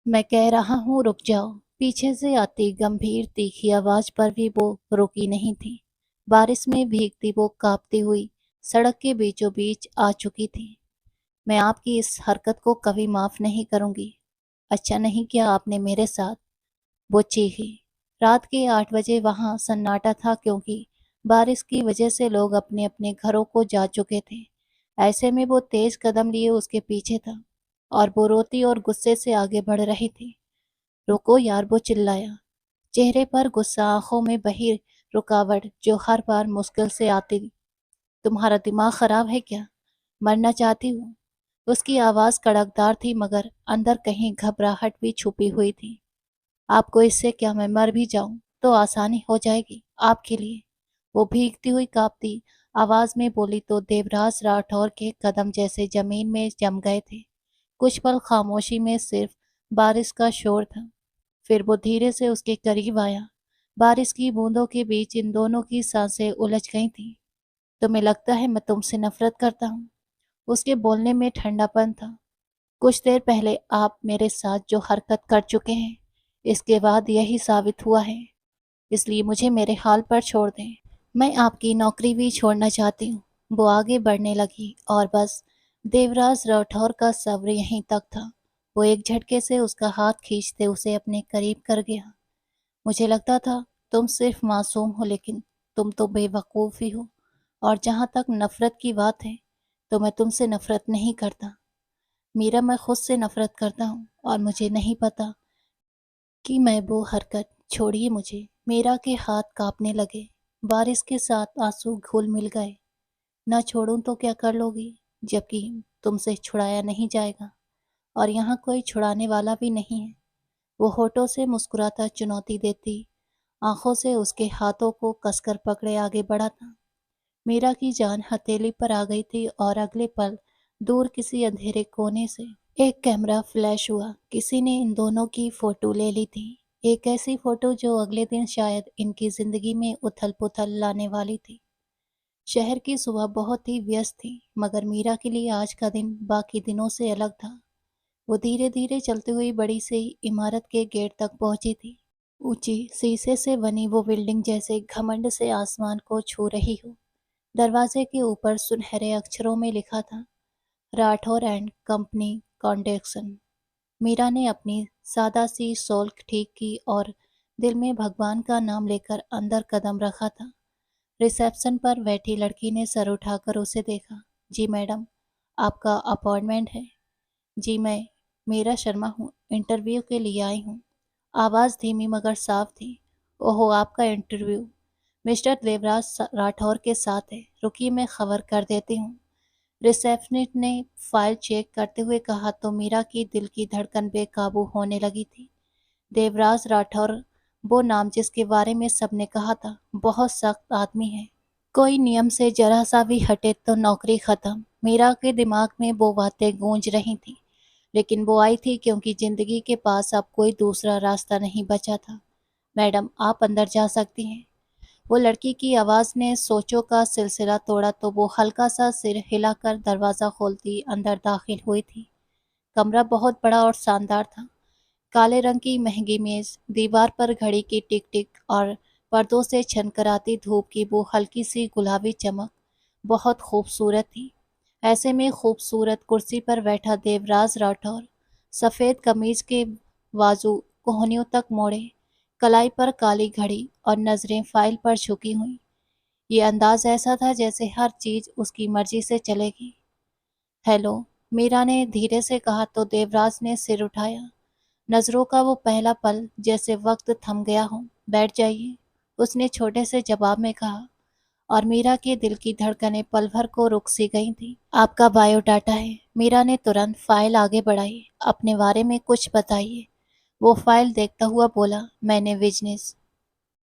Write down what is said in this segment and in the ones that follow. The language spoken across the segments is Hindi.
मैं कह रहा हूँ रुक जाओ। पीछे से आती गंभीर तीखी आवाज पर भी वो रुकी नहीं थी। बारिश में भीगती वो कांपती हुई सड़क के बीचों बीच आ चुकी थी। मैं आपकी इस हरकत को कभी माफ नहीं करूंगी। अच्छा नहीं किया आपने मेरे साथ, वो चीखी। रात के 8 बजे वहां सन्नाटा था क्योंकि बारिश की वजह से लोग अपने अपने घरों को जा चुके थे। ऐसे में वो तेज कदम लिए उसके पीछे था और वो रोती और गुस्से से आगे बढ़ रही थी। रुको यार, वो चिल्लाया, चेहरे पर गुस्सा, आंखों में बही रुकावट जो हर बार मुश्किल से आती। तुम्हारा दिमाग खराब है क्या? मरना चाहती हूँ? उसकी आवाज कड़कदार थी मगर अंदर कहीं घबराहट भी छुपी हुई थी। आपको इससे क्या, मैं मर भी जाऊं तो आसानी हो जाएगी आपके लिए, वो भीगती हुई कांपती आवाज में बोली तो देवराज राठौर के कदम जैसे जमीन में जम गए थे। कुछ पल खामोशी में सिर्फ बारिश का शोर था। फिर वो धीरे से उसके करीब आया। बारिश की बूंदों के बीच इन दोनों की सांसें उलझ गई थीं। तुम्हें लगता है मैं तुमसे नफरत करता हूँ? उसके बोलने में ठंडापन था। कुछ देर पहले आप मेरे साथ जो हरकत कर चुके हैं, इसके बाद यही साबित हुआ है। इसलिए मुझे मेरे हाल पर छोड़ दें। मैं आपकी नौकरी भी छोड़ना चाहती हूँ। वो आगे बढ़ने लगी और बस देवराज राठौर का सब्र यहीं तक था। वो एक झटके से उसका हाथ खींचते उसे अपने करीब कर गया। मुझे लगता था तुम सिर्फ मासूम हो, लेकिन तुम तो बेवकूफ़ ही हो। और जहाँ तक नफरत की बात है, तो मैं तुमसे नफरत नहीं करता। मीरा, मैं खुद से नफरत करता हूँ और मुझे नहीं पता कि मैं वो हरकत, छोड़िए मुझे। मीरा के हाथ कांपने लगे। बारिश के साथ आंसू घुल मिल गए। ना छोड़ूं तो क्या कर लोगी, जबकि तुमसे छुड़ाया नहीं जाएगा और यहाँ कोई छुड़ाने वाला भी नहीं है। वो होठों से मुस्कुराता चुनौती देती आंखों से उसके हाथों को कसकर पकड़े आगे बढ़ा था। मीरा की जान हथेली पर आ गई थी और अगले पल दूर किसी अंधेरे कोने से एक कैमरा फ्लैश हुआ। किसी ने इन दोनों की फोटो ले ली थी। एक ऐसी फोटो जो अगले दिन शायद इनकी जिंदगी में उथल पुथल लाने वाली थी। शहर की सुबह बहुत ही व्यस्त थी मगर मीरा के लिए आज का दिन बाकी दिनों से अलग था। वो धीरे धीरे चलती हुई बड़ी सी इमारत के गेट तक पहुंची थी। ऊंची शीशे से बनी वो बिल्डिंग जैसे घमंड से आसमान को छू रही हो। दरवाजे के ऊपर सुनहरे अक्षरों में लिखा था, Rathore and company contraction. Meera ने अपनी सादा सी शॉल ठीक की और दिल में भगवान का नाम लेकर अंदर कदम रखा था। रिसेप्शन पर बैठी लड़की ने सर उठाकर उसे देखा। जी मैडम, आपका अपॉइंटमेंट है? जी, मैं मीरा शर्मा हूँ, इंटरव्यू के लिए आई हूँ। आवाज़ धीमी मगर साफ थी। ओहो, आपका इंटरव्यू मिस्टर देवराज राठौर के साथ है। रुकिए, मैं खबर कर देती हूँ। रिसेप्शनिस्ट ने फाइल चेक करते हुए कहा तो मीरा की दिल की धड़कन बेकाबू होने लगी थी। देवराज राठौर, वो नाम जिसके बारे में सबने कहा था, बहुत सख्त आदमी है। कोई नियम से जरा सा भी हटे तो नौकरी खत्म। मीरा के दिमाग में वो बातें गूंज रही थी, लेकिन वो आई थी क्योंकि जिंदगी के पास अब कोई दूसरा रास्ता नहीं बचा था। मैडम, आप अंदर जा सकती हैं। वो लड़की की आवाज ने सोचों का सिलसिला तोड़ा तो वो हल्का सा सिर हिलाकर दरवाजा खोलती अंदर दाखिल हुई थी। कमरा बहुत बड़ा और शानदार था। काले रंग की महंगी मेज, दीवार पर घड़ी की टिक टिक और पर्दों से छनकराती धूप की वो हल्की सी गुलाबी चमक बहुत खूबसूरत थी। ऐसे में खूबसूरत कुर्सी पर बैठा देवराज राठौर, सफ़ेद कमीज के बाजू कोहनियों तक मोड़े, कलाई पर काली घड़ी और नजरें फाइल पर झुकी हुई। ये अंदाज ऐसा था जैसे हर चीज उसकी मर्जी से चलेगी। हेलो, मीरा ने धीरे से कहा तो देवराज ने सिर उठाया। नजरों का वो पहला पल जैसे वक्त थम गया हो। बैठ जाइए, उसने छोटे से जवाब में कहा और मीरा के दिल की धड़कनें पल भर को रुक सी गई थी। आपका बायोडाटा है। मीरा ने तुरंत फाइल आगे बढ़ाई। अपने बारे में कुछ बताइए। वो फाइल देखता हुआ बोला, मैंने बिजनेस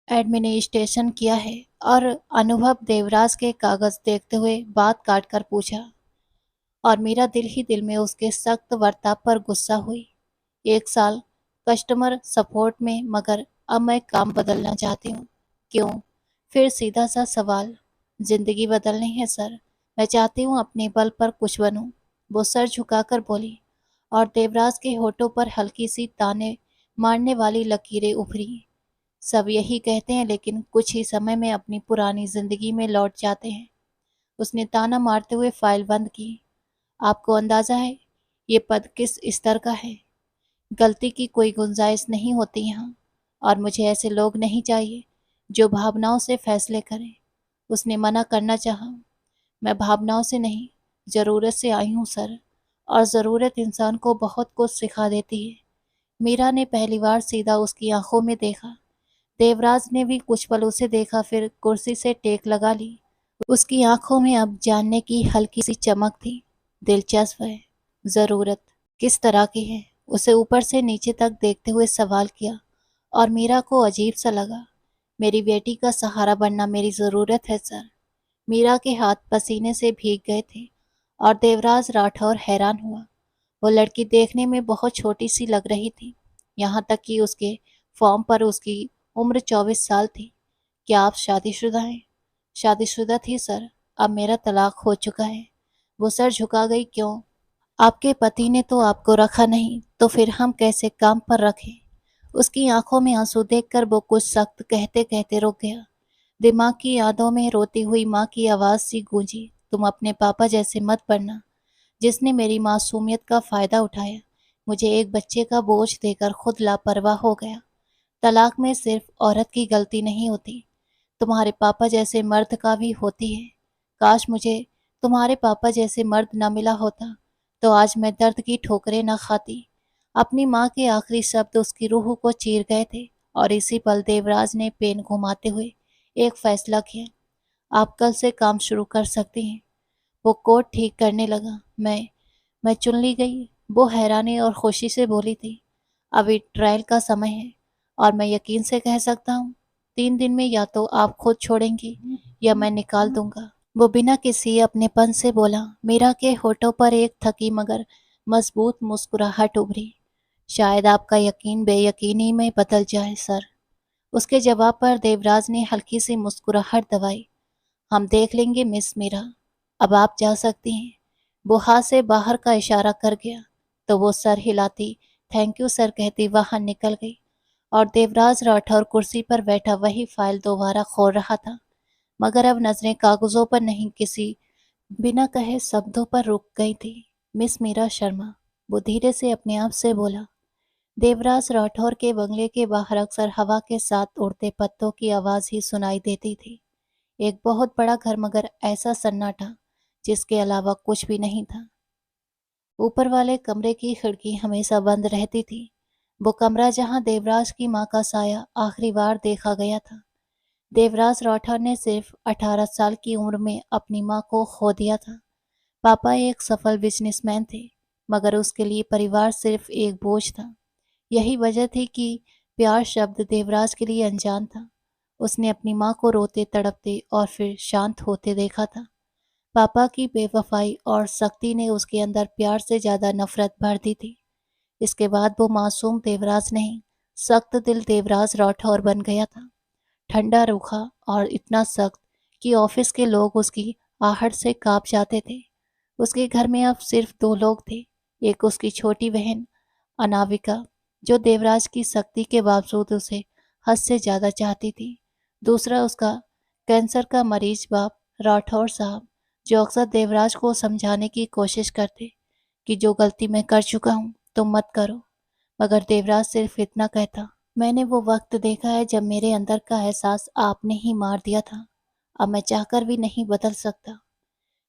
एडमिनिस्ट्रेशन किया है। और अनुभव देवराज के कागज देखते हुए बात काट कर पूछा और मेरा दिल ही दिल में उसके सख्त बर्ताव पर गुस्सा हुई। 1 साल कस्टमर सपोर्ट में, मगर अब मैं काम बदलना चाहती हूँ। क्यों? फिर सीधा सा सवाल। जिंदगी बदलनी है सर। मैं चाहती हूँ अपने बल पर कुछ बनूं। वो सर झुकाकर बोली, और देवराज के होठों पर हल्की सी ताने मारने वाली लकीरें उभरी। सब यही कहते हैं लेकिन कुछ ही समय में अपनी पुरानी जिंदगी में लौट जाते हैं। उसने ताना मारते हुए फाइल बंद की। आपको अंदाजा है ये पद किस स्तर का है? गलती की कोई गुंजाइश नहीं होती यहाँ, और मुझे ऐसे लोग नहीं चाहिए जो भावनाओं से फैसले करें। उसने मना करना चाहा। मैं भावनाओं से नहीं, जरूरत से आई हूँ सर, और जरूरत इंसान को बहुत कुछ सिखा देती है। मीरा ने पहली बार सीधा उसकी आंखों में देखा। देवराज ने भी कुछ पल उसे देखा, फिर कुर्सी से टेक लगा ली। उसकी आंखों में अब जानने की हल्की सी चमक थी। दिलचस्प है। जरूरत किस तरह की है? उसे ऊपर से नीचे तक देखते हुए सवाल किया, और मीरा को अजीब सा लगा। मेरी बेटी का सहारा बनना मेरी जरूरत है सर। मीरा के हाथ पसीने से भीग गए थे, और देवराज राठौर हैरान हुआ। वो लड़की देखने में बहुत छोटी सी लग रही थी, यहाँ तक कि उसके फॉर्म पर उसकी उम्र 24 साल थी। क्या आप शादीशुदा हैं? शादीशुदा थी सर, अब मेरा तलाक हो चुका है। वो सर झुका गई। क्यों? आपके पति ने तो आपको रखा नहीं, तो फिर हम कैसे काम पर रखें? उसकी आंखों में आंसू देखकर वो कुछ सख्त कहते कहते रुक गया। दिमाग की यादों में रोती हुई माँ की आवाज सी गूंजी, तुम अपने पापा जैसे मत बनना, जिसने मेरी मासूमियत का फायदा उठाया, मुझे एक बच्चे का बोझ देकर खुद लापरवाह हो गया। तलाक में सिर्फ औरत की गलती नहीं होती, तुम्हारे पापा जैसे मर्द का भी होती है। काश मुझे तुम्हारे पापा जैसे मर्द न मिला होता, तो आज मैं दर्द की ठोकरें न खाती। अपनी माँ के आखिरी शब्द उसकी रूह को चीर गए थे, और इसी पल देवराज ने पेन घुमाते हुए एक फैसला किया। आप कल से काम शुरू कर सकती हैं। वो कोट ठीक करने लगा। मैं चुन ली गई? वो हैरानी और खुशी से बोली थी। अभी ट्रायल का समय है, और मैं यकीन से कह सकता हूँ 3 दिन में या तो आप खुद छोड़ेंगी या मैं निकाल दूंगा। वो बिना किसी अपनेपन से बोला। मीरा के होठों पर एक थकी मगर मजबूत मुस्कुराहट उभरी। शायद आपका यकीन बेयकीनी में बदल जाए सर। उसके जवाब पर देवराज ने हल्की सी मुस्कुराहट दबाई। हम देख लेंगे मिस मीरा, अब आप जा सकती हैं। वो हाथ से बाहर का इशारा कर गया, तो वो सर हिलाती थैंक यू सर कहती बाहर निकल गई, और देवराज राठौर कुर्सी पर बैठा वही फाइल दोबारा खोल रहा था, मगर अब नजरें कागजों पर नहीं, किसी बिना कहे शब्दों पर रुक गई थी। मिस मीरा शर्मा, वो धीरे से अपने आप से बोला। देवराज राठौर के बंगले के बाहर अक्सर हवा के साथ उड़ते पत्तों की आवाज ही सुनाई देती थी। एक बहुत बड़ा घर, मगर ऐसा सन्नाटा जिसके अलावा कुछ भी नहीं था। ऊपर वाले कमरे की खिड़की हमेशा बंद रहती थी। वो कमरा जहां देवराज की मां का साया आखिरी बार देखा गया था। देवराज राठौर ने सिर्फ 18 साल की उम्र में अपनी मां को खो दिया था। पापा एक सफल बिजनेसमैन थे, मगर उसके लिए परिवार सिर्फ एक बोझ था। यही वजह थी कि प्यार शब्द देवराज के लिए अनजान था। उसने अपनी मां को रोते तड़पते और फिर शांत होते देखा था। पापा की बेवफाई और सख्ती ने उसके अंदर प्यार से ज्यादा नफरत भर दी थी। इसके बाद वो मासूम देवराज नहीं, सख्त दिल देवराज राठौर बन गया था। ठंडा, रूखा और इतना सख्त कि ऑफिस के लोग उसकी आहट से कांप जाते थे। उसके घर में अब सिर्फ 2 लोग थे। एक उसकी छोटी बहन अनाविका, जो देवराज की सख्ती के बावजूद उसे हद से ज्यादा चाहती थी। दूसरा उसका कैंसर का मरीज बाप राठौर साहब, जो अक्सर देवराज को समझाने की कोशिश करते कि जो गलती मैं कर चुका हूँ तुम मत करो, मगर देवराज सिर्फ इतना कहता, मैंने वो वक्त देखा है जब मेरे अंदर का एहसास आपने ही मार दिया था, अब मैं चाहकर भी नहीं बदल सकता।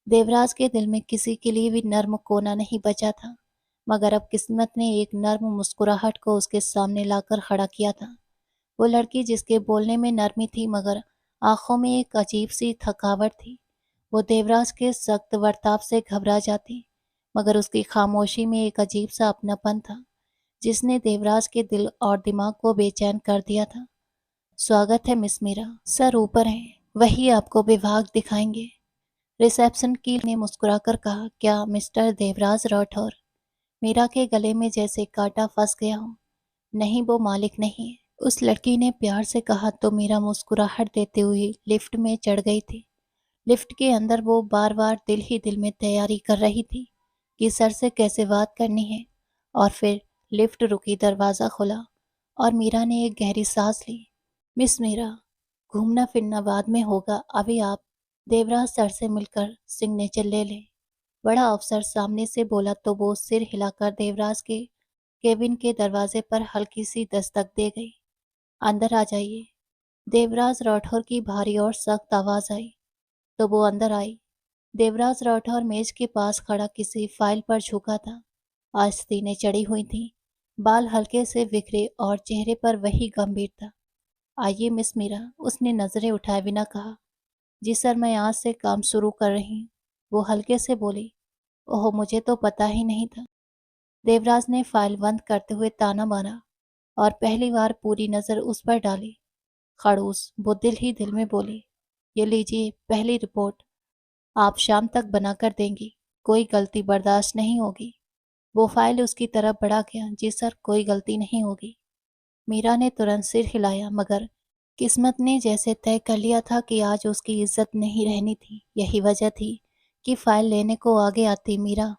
देवराज के दिल में किसी के लिए भी नर्म कोना नहीं बचा था, मगर अब किस्मत ने एक नर्म मुस्कुराहट को उसके सामने लाकर खड़ा किया था। वो लड़की जिसके बोलने में नरमी थी, मगर आंखों में एक अजीब सी थकावट थी। वो देवराज के सख्त बर्ताव से घबरा जाती, मगर उसकी खामोशी में एक अजीब सा अपनापन था जिसने देवराज के दिल और दिमाग को बेचैन कर दिया था। स्वागत है मिस मीरा, सर ऊपर हैं, वही आपको विभाग दिखाएंगे। रिसेप्शन की ने मुस्कुराकर कहा, क्या मिस्टर देवराज राठौर? मीरा के गले में जैसे कांटा फंस गया हो। नहीं, वो मालिक नहीं है, उस लड़की ने प्यार से कहा, तो मीरा मुस्कुराहट देते हुए लिफ्ट में चढ़ गई थी। लिफ्ट के अंदर वो बार बार दिल ही दिल में तैयारी कर रही थी कि सर से कैसे बात करनी है और फिर लिफ्ट रुकी, दरवाज़ा खुला और मीरा ने एक गहरी सांस ली। मिस मीरा, घूमना फिरना बाद में होगा, अभी आप देवराज सर से मिलकर सिग्नेचर ले लें। बड़ा अफसर सामने से बोला तो वो सिर हिलाकर देवराज के केबिन के दरवाजे पर हल्की सी दस्तक दे गई। अंदर आ जाइए। देवराज राठौर की भारी और सख्त आवाज आई तो वो अंदर आई। देवराज राठौर मेज के पास खड़ा किसी फाइल पर झुका था। आस्तीनें चढ़ी हुई थीं, बाल हल्के से बिखरे और चेहरे पर वही गंभीरता। आइए मिस मीरा, उसने नजरें उठाए बिना कहा। जी सर, मैं आज से काम शुरू कर रही हूँ, वो हल्के से बोली। ओह, मुझे तो पता ही नहीं था। देवराज ने फाइल बंद करते हुए ताना मारा और पहली बार पूरी नजर उस पर डाली। खड़ूस, वो दिल ही दिल में बोली। ये लीजिए पहली रिपोर्ट, आप शाम तक बनाकर देंगी, कोई गलती बर्दाश्त नहीं होगी। वो फाइल उसकी तरफ बढ़ा गया। जी सर, कोई गलती नहीं होगी। मीरा ने तुरंत सिर हिलाया, मगर किस्मत ने जैसे तय कर लिया था कि आज उसकी इज्जत नहीं रहनी थी। यही वजह थी कि फाइल लेने को आगे आती मीरा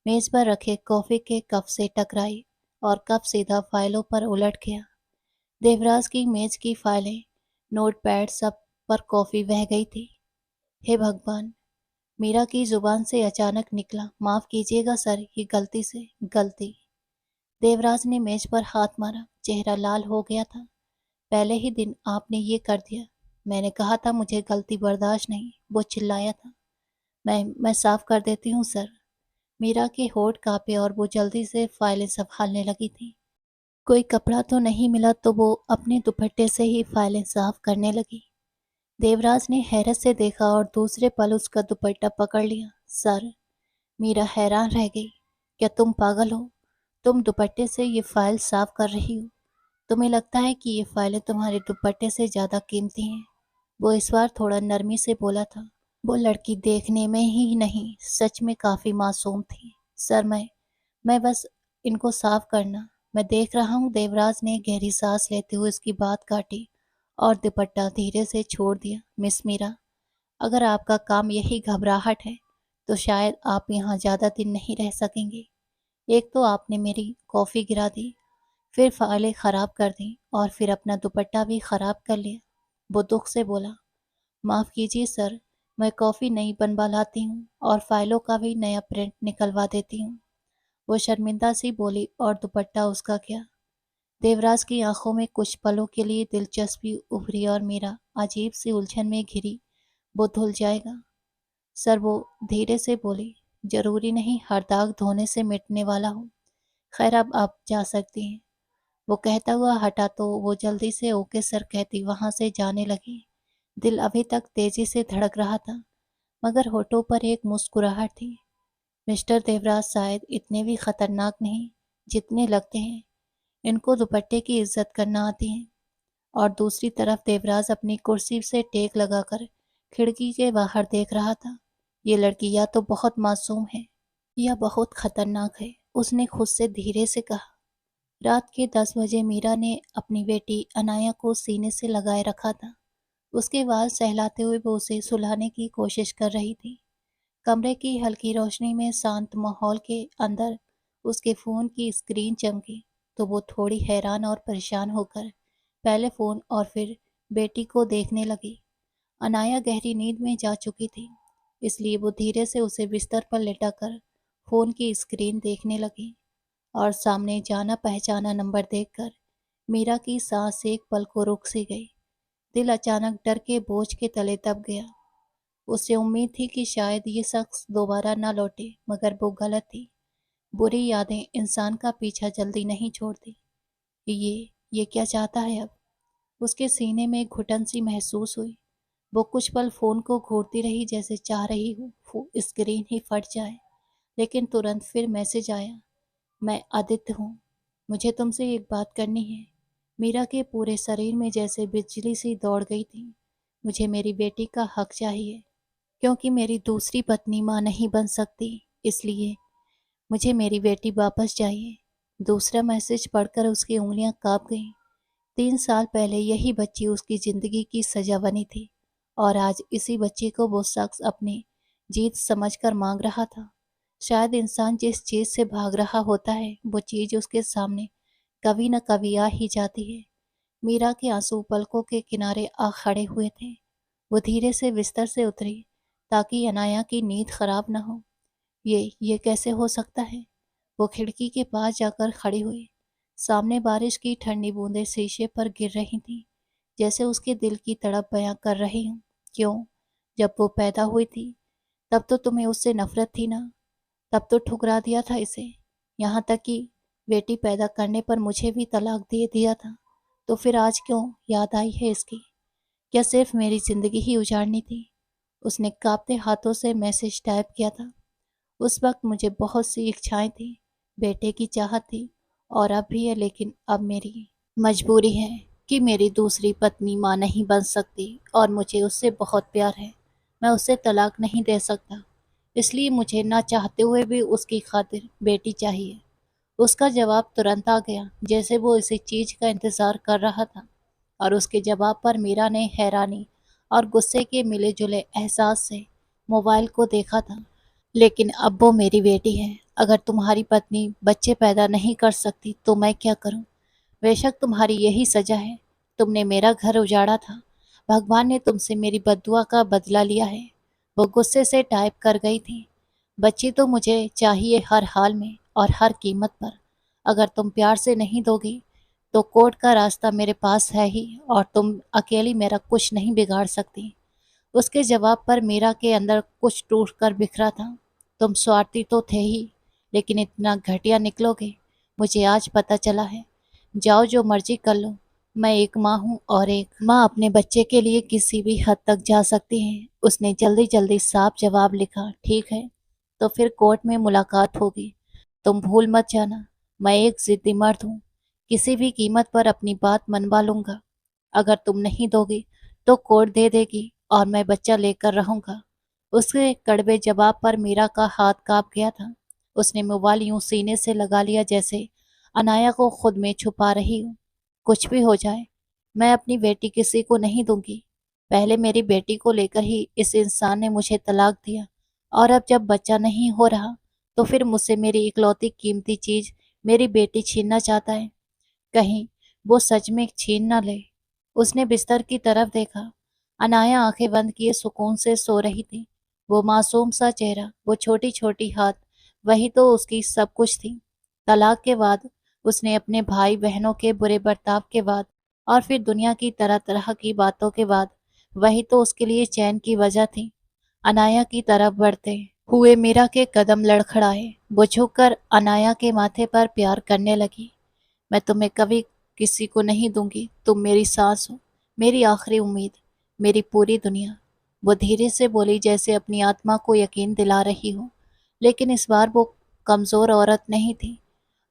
मेज पर रखे कॉफी के कप से टकराई और कप सीधा फाइलों पर उलट गया। देवराज की मेज की फाइलें, नोटपैड, सब पर कॉफी बह गई थी। हे भगवान, मीरा की जुबान से अचानक निकला, माफ कीजिएगा सर, ये गलती से गलती। देवराज ने मेज पर हाथ मारा, चेहरा लाल हो गया था। पहले ही दिन आपने ये कर दिया। मैंने कहा था मुझे गलती बर्दाश्त नहीं, वो चिल्लाया था। मैं साफ कर देती हूँ सर। मीरा के होठ कांपे और वो जल्दी से फाइलें संभालने लगी थी। कोई कपड़ा तो नहीं मिला तो वो अपने दुपट्टे से ही फाइलें साफ करने लगी। देवराज ने हैरत से देखा और दूसरे पल उसका दुपट्टा पकड़ लिया। सर, मीरा हैरान रह गई। क्या तुम पागल हो? तुम दुपट्टे से ये फाइल साफ कर रही हो? तुम्हें लगता है कि ये फाइलें तुम्हारे दुपट्टे से ज्यादा कीमती हैं? वो इस बार थोड़ा नरमी से बोला था। वो लड़की देखने में ही नहीं, सच में काफी मासूम थी। सर, मैं बस इनको साफ करना, मैं देख रहा हूँ। देवराज ने गहरी सांस लेते हुए उसकी बात काटी और दुपट्टा धीरे से छोड़ दिया। मिस मीरा, अगर आपका काम यही घबराहट है तो शायद आप यहाँ ज्यादा दिन नहीं रह सकेंगे। एक तो आपने मेरी कॉफी गिरा दी, फिर फाइलें खराब कर दी और फिर अपना दुपट्टा भी खराब कर लिया। वो दुख से बोला। माफ कीजिए सर, मैं कॉफी नई बनवा लाती हूँ और फाइलों का भी नया प्रिंट निकलवा देती हूँ। वो शर्मिंदा सी बोली। और दुपट्टा उसका क्या? देवराज की आंखों में कुछ पलों के लिए दिलचस्पी उभरी और मेरा अजीब सी उलझन में घिरी। वो धुल जाएगा सर, वो धीरे से बोली। जरूरी नहीं हर दाग धोने से मिटने वाला हो। खैर, अब आप जा सकती हैं। वो कहता हुआ हटा तो वो जल्दी से ओके सर कहती वहां से जाने लगी। दिल अभी तक तेजी से धड़क रहा था, मगर होठों पर एक मुस्कुराहट थी। मिस्टर देवराज शायद इतने भी खतरनाक नहीं जितने लगते हैं। इनको दुपट्टे की इज्जत करना आती है। और दूसरी तरफ देवराज अपनी कुर्सी से टेक लगाकर खिड़की के बाहर देख रहा था। ये लड़की या तो बहुत मासूम है या बहुत खतरनाक है, उसने खुद से धीरे से कहा। रात के 10 बजे मीरा ने अपनी बेटी अनाया को सीने से लगाए रखा था। उसके बाद सहलाते हुए वो उसे सुलाने की कोशिश कर रही थी। कमरे की हल्की रोशनी में शांत माहौल के अंदर उसके फोन की स्क्रीन चमकी तो वो थोड़ी हैरान और परेशान होकर पहले फोन और फिर बेटी को देखने लगी। अनाया गहरी नींद में जा चुकी थी, इसलिए वो धीरे से उसे बिस्तर पर लेटाकर फोन की स्क्रीन देखने लगी। और सामने जाना पहचाना नंबर देखकर मीरा की सांस एक पल को रुक सी गई। दिल अचानक डर के बोझ के तले दब गया। उसे उम्मीद थी कि शायद ये शख्स दोबारा न लौटे, मगर वो गलत थी। बुरी यादें इंसान का पीछा जल्दी नहीं छोड़ती। ये क्या चाहता है अब? उसके सीने में घुटन सी महसूस हुई। वो कुछ पल फोन को घूरती रही, जैसे चाह रही हो स्क्रीन ही फट जाए। लेकिन तुरंत फिर मैसेज आया। मैं आदित्य हूँ, मुझे तुमसे एक बात करनी है। मीरा के पूरे शरीर में जैसे बिजली सी दौड़ गई थी। मुझे मेरी बेटी का हक चाहिए, क्योंकि मेरी दूसरी पत्नी माँ नहीं बन सकती, इसलिए मुझे मेरी बेटी वापस चाहिए। दूसरा मैसेज पढ़कर उसकी उंगलियां कांप गईं। 3 साल पहले यही बच्ची उसकी जिंदगी की सजा बनी थी और आज इसी बच्ची को वो शख्स अपनी जीत समझकर मांग रहा था। शायद इंसान जिस चीज से भाग रहा होता है वो चीज उसके सामने कभी न कभी आ ही जाती है। मीरा के आंसू पलकों के किनारे आ खड़े हुए थे। वो धीरे से बिस्तर से उतरी ताकि अनाया की नींद खराब न हो। ये कैसे हो सकता है? वो खिड़की के पास जाकर खड़ी हुई। सामने बारिश की ठंडी बूंदें शीशे पर गिर रही थीं, जैसे उसके दिल की तड़प बयां कर रही हूँ। क्यों? जब वो पैदा हुई थी तब तो तुम्हें उससे नफरत थी ना? तब तो ठुकरा दिया था इसे। यहाँ तक कि बेटी पैदा करने पर मुझे भी तलाक दे दिया था। तो फिर आज क्यों याद आई है इसकी? क्या सिर्फ मेरी जिंदगी ही उजाड़नी थी? उसने कांपते हाथों से मैसेज टाइप किया था। उस वक्त मुझे बहुत सी इच्छाएं थी, बेटे की चाहत थी, और अब भी है, लेकिन अब मेरी मजबूरी है कि मेरी दूसरी पत्नी मां नहीं बन सकती और मुझे उससे बहुत प्यार है। मैं उसे तलाक नहीं दे सकता, इसलिए मुझे ना चाहते हुए भी उसकी खातिर बेटी चाहिए। उसका जवाब तुरंत आ गया, जैसे वो इसी चीज का इंतजार कर रहा था। और उसके जवाब पर मीरा ने हैरानी और गुस्से के मिले जुले एहसास से मोबाइल को देखा था। लेकिन अब वो मेरी बेटी है। अगर तुम्हारी पत्नी बच्चे पैदा नहीं कर सकती तो मैं क्या करूं? बेशक तुम्हारी यही सजा है। तुमने मेरा घर उजाड़ा था। भगवान ने तुमसे मेरी बद्दुआ का बदला लिया है। वो गुस्से से टाइप कर गई थी। बच्ची तो मुझे चाहिए हर हाल में और हर कीमत पर। अगर तुम प्यार से नहीं दोगी तो कोर्ट का रास्ता मेरे पास है ही, और तुम अकेली मेरा कुछ नहीं बिगाड़ सकती। उसके जवाब पर मीरा के अंदर कुछ टूट कर बिखरा था। तुम स्वार्थी तो थे ही, लेकिन इतना घटिया निकलोगे मुझे आज पता चला है। जाओ, जो मर्जी कर लो। मैं एक माँ हूँ, और एक माँ अपने बच्चे के लिए किसी भी हद तक जा सकती है। उसने जल्दी जल्दी साफ जवाब लिखा। ठीक है, तो फिर कोर्ट में मुलाकात होगी। तुम भूल मत जाना, मैं एक जिद्दी मर्द हूँ। किसी भी कीमत पर अपनी बात मनवा लूंगा। अगर तुम नहीं दोगी तो कोर्ट दे देगी और मैं बच्चा लेकर रहूंगा। उसके कड़वे जवाब पर मीरा का हाथ कांप गया था। उसने मोबाइल यूं सीने से लगा लिया जैसे अनाया को खुद में छुपा रही हूँ। कुछ भी हो जाए, मैं अपनी बेटी किसी को नहीं दूंगी। पहले मेरी बेटी को लेकर ही इस इंसान ने मुझे तलाक दिया, और अब जब बच्चा नहीं हो रहा तो फिर मुझसे मेरी इकलौती कीमती चीज, मेरी बेटी छीनना चाहता है। कहीं वो सच में छीन न ले। उसने बिस्तर की तरफ देखा। अनाया आंखें बंद किए सुकून से सो रही थी। वो मासूम सा चेहरा, वो छोटी छोटी हाथ, वही तो उसकी सब कुछ थी। तलाक के बाद, उसने अपने भाई बहनों के बुरे बर्ताव के बाद, और फिर दुनिया की तरह तरह की बातों के बाद, वही तो उसके लिए चैन की वजह थी। अनाया की तरफ बढ़ते हुए मीरा के कदम लड़खड़ाए। वो झुककर अनाया के माथे पर प्यार करने लगी। मैं तुम्हें कभी किसी को नहीं दूंगी। तुम मेरी सांस हो, मेरी आखिरी उम्मीद, मेरी पूरी दुनिया। वो धीरे से बोली, जैसे अपनी आत्मा को यकीन दिला रही हो। लेकिन इस बार वो कमजोर औरत नहीं थी,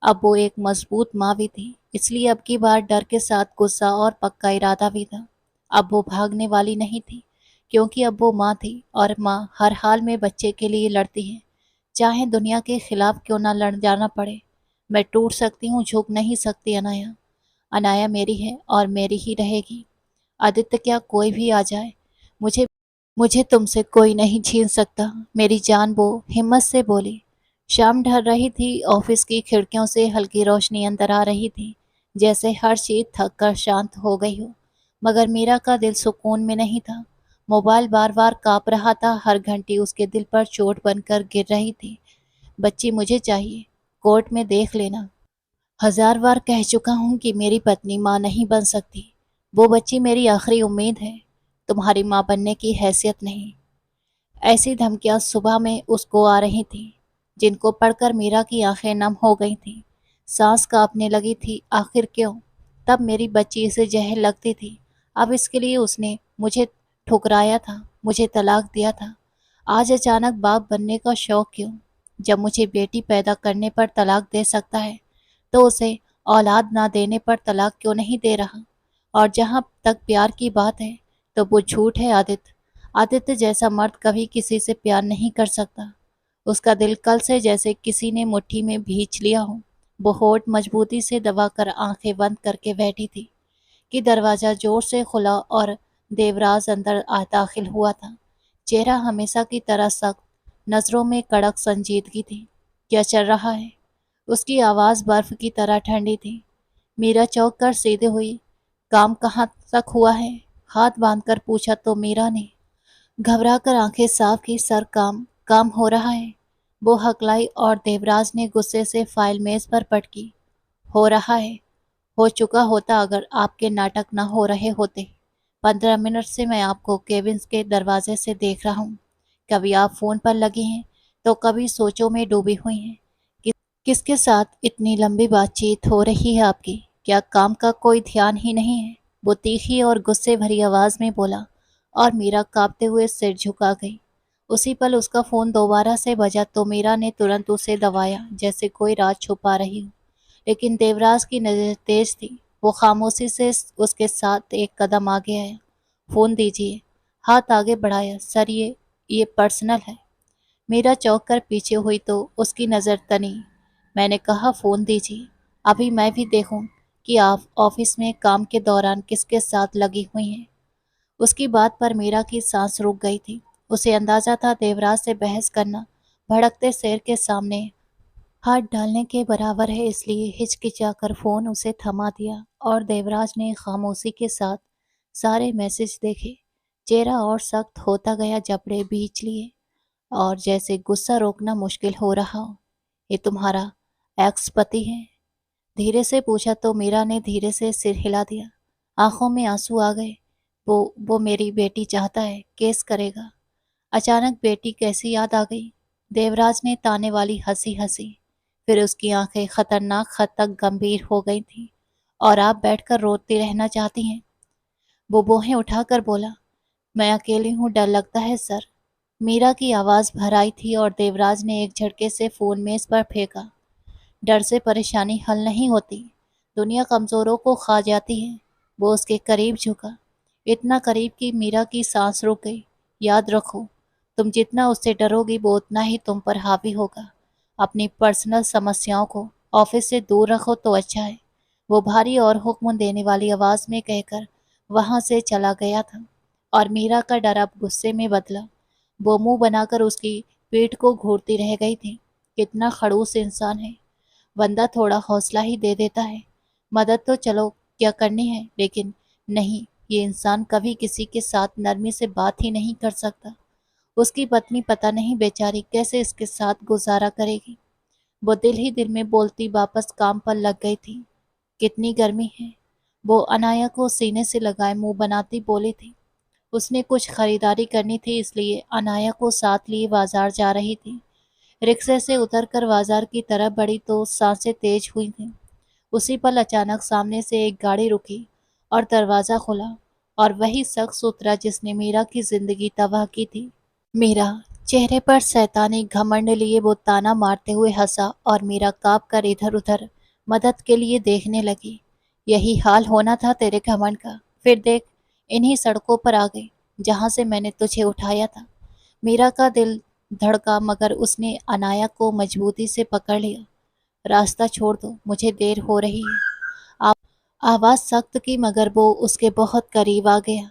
अब वो एक मजबूत माँ भी थी। इसलिए अब की बार डर के साथ गुस्सा और पक्का इरादा भी था। अब वो भागने वाली नहीं थी, क्योंकि अब वो माँ थी, और माँ हर हाल में बच्चे के लिए लड़ती है, चाहे दुनिया के खिलाफ क्यों ना लड़ जाना पड़े। मैं टूट सकती हूँ, झुक नहीं सकती अनाया। अनाया मेरी है और मेरी ही रहेगी। आदित्य क्या कोई भी आ जाए, मुझे मुझे तुमसे कोई नहीं छीन सकता मेरी जान, वो हिम्मत से बोली। शाम ढल रही थी। ऑफिस की खिड़कियों से हल्की रोशनी अंदर आ रही थी, जैसे हर चीज थक कर शांत हो गई हो। मगर मीरा का दिल सुकून में नहीं था। मोबाइल बार बार कांप रहा था, हर घंटी उसके दिल पर चोट बनकर गिर रही थी। बच्ची मुझे चाहिए, कोर्ट में देख लेना। हजार बार कह चुका हूं कि मेरी पत्नी माँ नहीं बन सकती। वो बच्ची मेरी आखिरी उम्मीद है, तुम्हारी माँ बनने की हैसियत नहीं। ऐसी धमकियां सुबह में उसको आ रही थीं, जिनको पढ़कर मीरा की आंखें नम हो गई थीं। सांस कांपने लगी थी। आखिर क्यों? तब मेरी बच्ची इसे जहर लगती थी। अब इसके लिए उसने मुझे ठुकराया था, मुझे तलाक दिया था। आज अचानक बाप बनने का शौक क्यों? जब मुझे बेटी पैदा करने पर तलाक दे सकता है, तो उसे औलाद ना देने पर तलाक क्यों नहीं दे रहा? और जहां तक प्यार की बात है, तो वो झूठ है आदित्य। आदित्य जैसा मर्द कभी किसी से प्यार नहीं कर सकता। उसका दिल कल से जैसे किसी ने मुट्ठी में भींच लिया हो। वो होठ मजबूती से दबाकर आंखें बंद करके बैठी थी कि दरवाजा जोर से खुला और देवराज अंदर दाखिल हुआ था। चेहरा हमेशा की तरह सख्त, नजरों में कड़क संजीदगी थी। क्या चल रहा है? उसकी आवाज बर्फ की तरह ठंडी थी। मीरा चौंक कर सीधे हुई। काम कहाँ तक हुआ है? हाथ बांधकर पूछा तो मीरा ने घबरा कर आंखें साफ की। सर, काम काम हो रहा है, वो हकलाई और देवराज ने गुस्से से फाइल मेज पर पटकी। हो रहा है? हो चुका होता अगर आपके नाटक न हो रहे होते। 15 मिनट से मैं आपको केबिन्स के दरवाजे से देख रहा हूँ। कभी आप फोन पर लगी हैं तो कभी सोचों में डूबी हुई हैं। किसके साथ इतनी लंबी बातचीत हो रही है आपकी? क्या काम का कोई ध्यान ही नहीं है? वो तीखी और गुस्से भरी आवाज में बोला और मीरा कांपते हुए सिर झुका गई। उसी पल उसका फोन दोबारा से बजा तो मीरा ने तुरंत उसे दबाया जैसे कोई राज छुपा रही हो। लेकिन देवराज की नजर तेज थी। वो खामोशी से उसके साथ एक कदम आगे आया। फोन दीजिए। हाथ आगे बढ़ाया। सर, ये पर्सनल है। मीरा चौंक कर पीछे हुई तो उसकी नज़र तनी। मैंने कहा फोन दीजिए। अभी मैं भी देखूं कि आप ऑफिस में काम के दौरान किसके साथ लगी हुई हैं। उसकी बात पर मीरा की सांस रुक गई थी। उसे अंदाजा था देवराज से बहस करना भड़कते शेर के सामने हाथ डालने के बराबर है, इसलिए हिचकिचाकर फोन उसे थमा दिया और देवराज ने खामोशी के साथ सारे मैसेज देखे। चेहरा और सख्त होता गया, जबड़े भींच लिए और जैसे गुस्सा रोकना मुश्किल हो रहा हो। ये तुम्हारा एक्स पति है? धीरे से पूछा तो मीरा ने धीरे से सिर हिला दिया। आंखों में आंसू आ गए। वो मेरी बेटी चाहता है, केस करेगा। अचानक बेटी कैसी याद आ गई? देवराज ने ताने वाली हंसी हंसी। फिर उसकी आंखें खतरनाक हद तक गंभीर हो गई थीं। और आप बैठकर रोती रहना चाहती हैं? वो बोहें उठाकर बोला। मैं अकेली हूँ, डर लगता है सर। मीरा की आवाज भर आई थी और देवराज ने एक झटके से फोन मेज पर फेंका। डर से परेशानी हल नहीं होती, दुनिया कमजोरों को खा जाती है। वो उसके करीब झुका, इतना करीब कि मीरा की सांस रुक गई। याद रखो, तुम जितना उससे डरोगी वो उतना ही तुम पर हावी होगा। अपनी पर्सनल समस्याओं को ऑफिस से दूर रखो तो अच्छा है। वो भारी और हुक्म देने वाली आवाज में कहकर वहां से चला गया था और मीरा का डर अब गुस्से में बदला। वो मुंह बनाकर उसकी पीठ को घूरती रह गई थी। कितना खड़ूस इंसान है। बंदा थोड़ा हौसला ही दे देता है। मदद तो चलो क्या करनी है, लेकिन नहीं, ये इंसान कभी किसी के साथ नरमी से बात ही नहीं कर सकता। उसकी पत्नी पता नहीं बेचारी कैसे इसके साथ गुजारा करेगी। वो दिल ही दिल में बोलती वापस काम पर लग गई थी। कितनी गर्मी है, वो अनाया को सीने से लगाए मुंह बनाती बोली थी। उसने कुछ खरीदारी करनी थी, इसलिए अनाया को साथ लिए बाजार जा रही थी। रिक्शे से उतरकर बाजार की तरफ बढ़ी तो सांसें तेज हुई थीं। उसी पल अचानक सामने से एक गाड़ी रुकी और दरवाजा खुला और वही शख्स उतरा जिसने मीरा की जिंदगी तबाह की थी। मीरा, चेहरे पर शैतानी घमंड लिए वो ताना मारते हुए हंसा और मीरा कांप कर इधर उधर मदद के लिए देखने लगी। यही हाल होना था तेरे घमंड का। फिर देख, इन्हीं सड़कों पर आ गई जहां से मैंने तुझे उठाया था। मीरा का दिल धड़का मगर उसने अनाया को मजबूती से पकड़ लिया। रास्ता छोड़ दो, मुझे देर हो रही है। आप आवाज सख्त की मगर वो उसके बहुत करीब आ गया।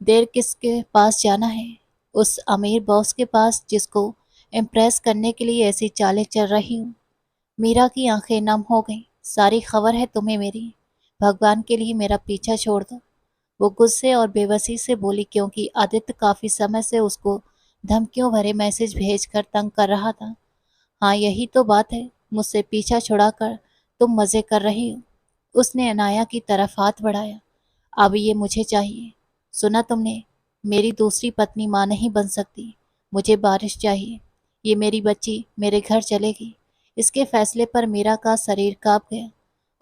देर किसके पास जाना है? उस अमीर बॉस के पास जिसको इम्प्रेस करने के लिए ऐसी चालें चल रही हूँ। मीरा की आंखें नम हो गईं। सारी खबर है तुम्हें मेरी। भगवान के लिए मेरा पीछा छोड़ दो। वो गुस्से और बेबसी से बोली क्योंकि आदित्य काफी समय से उसको धमकियों भरे मैसेज भेजकर तंग कर रहा था। हाँ, यही तो बात है, मुझसे पीछा छुड़ाकर तुम मजे कर रही हो। उसने अनाया की तरफ हाथ बढ़ाया। अब ये मुझे चाहिए। सुना तुमने? मेरी दूसरी पत्नी मां नहीं बन सकती। मुझे बारिश चाहिए। ये मेरी बच्ची मेरे घर चलेगी। इसके फैसले पर मीरा का शरीर कांप गया।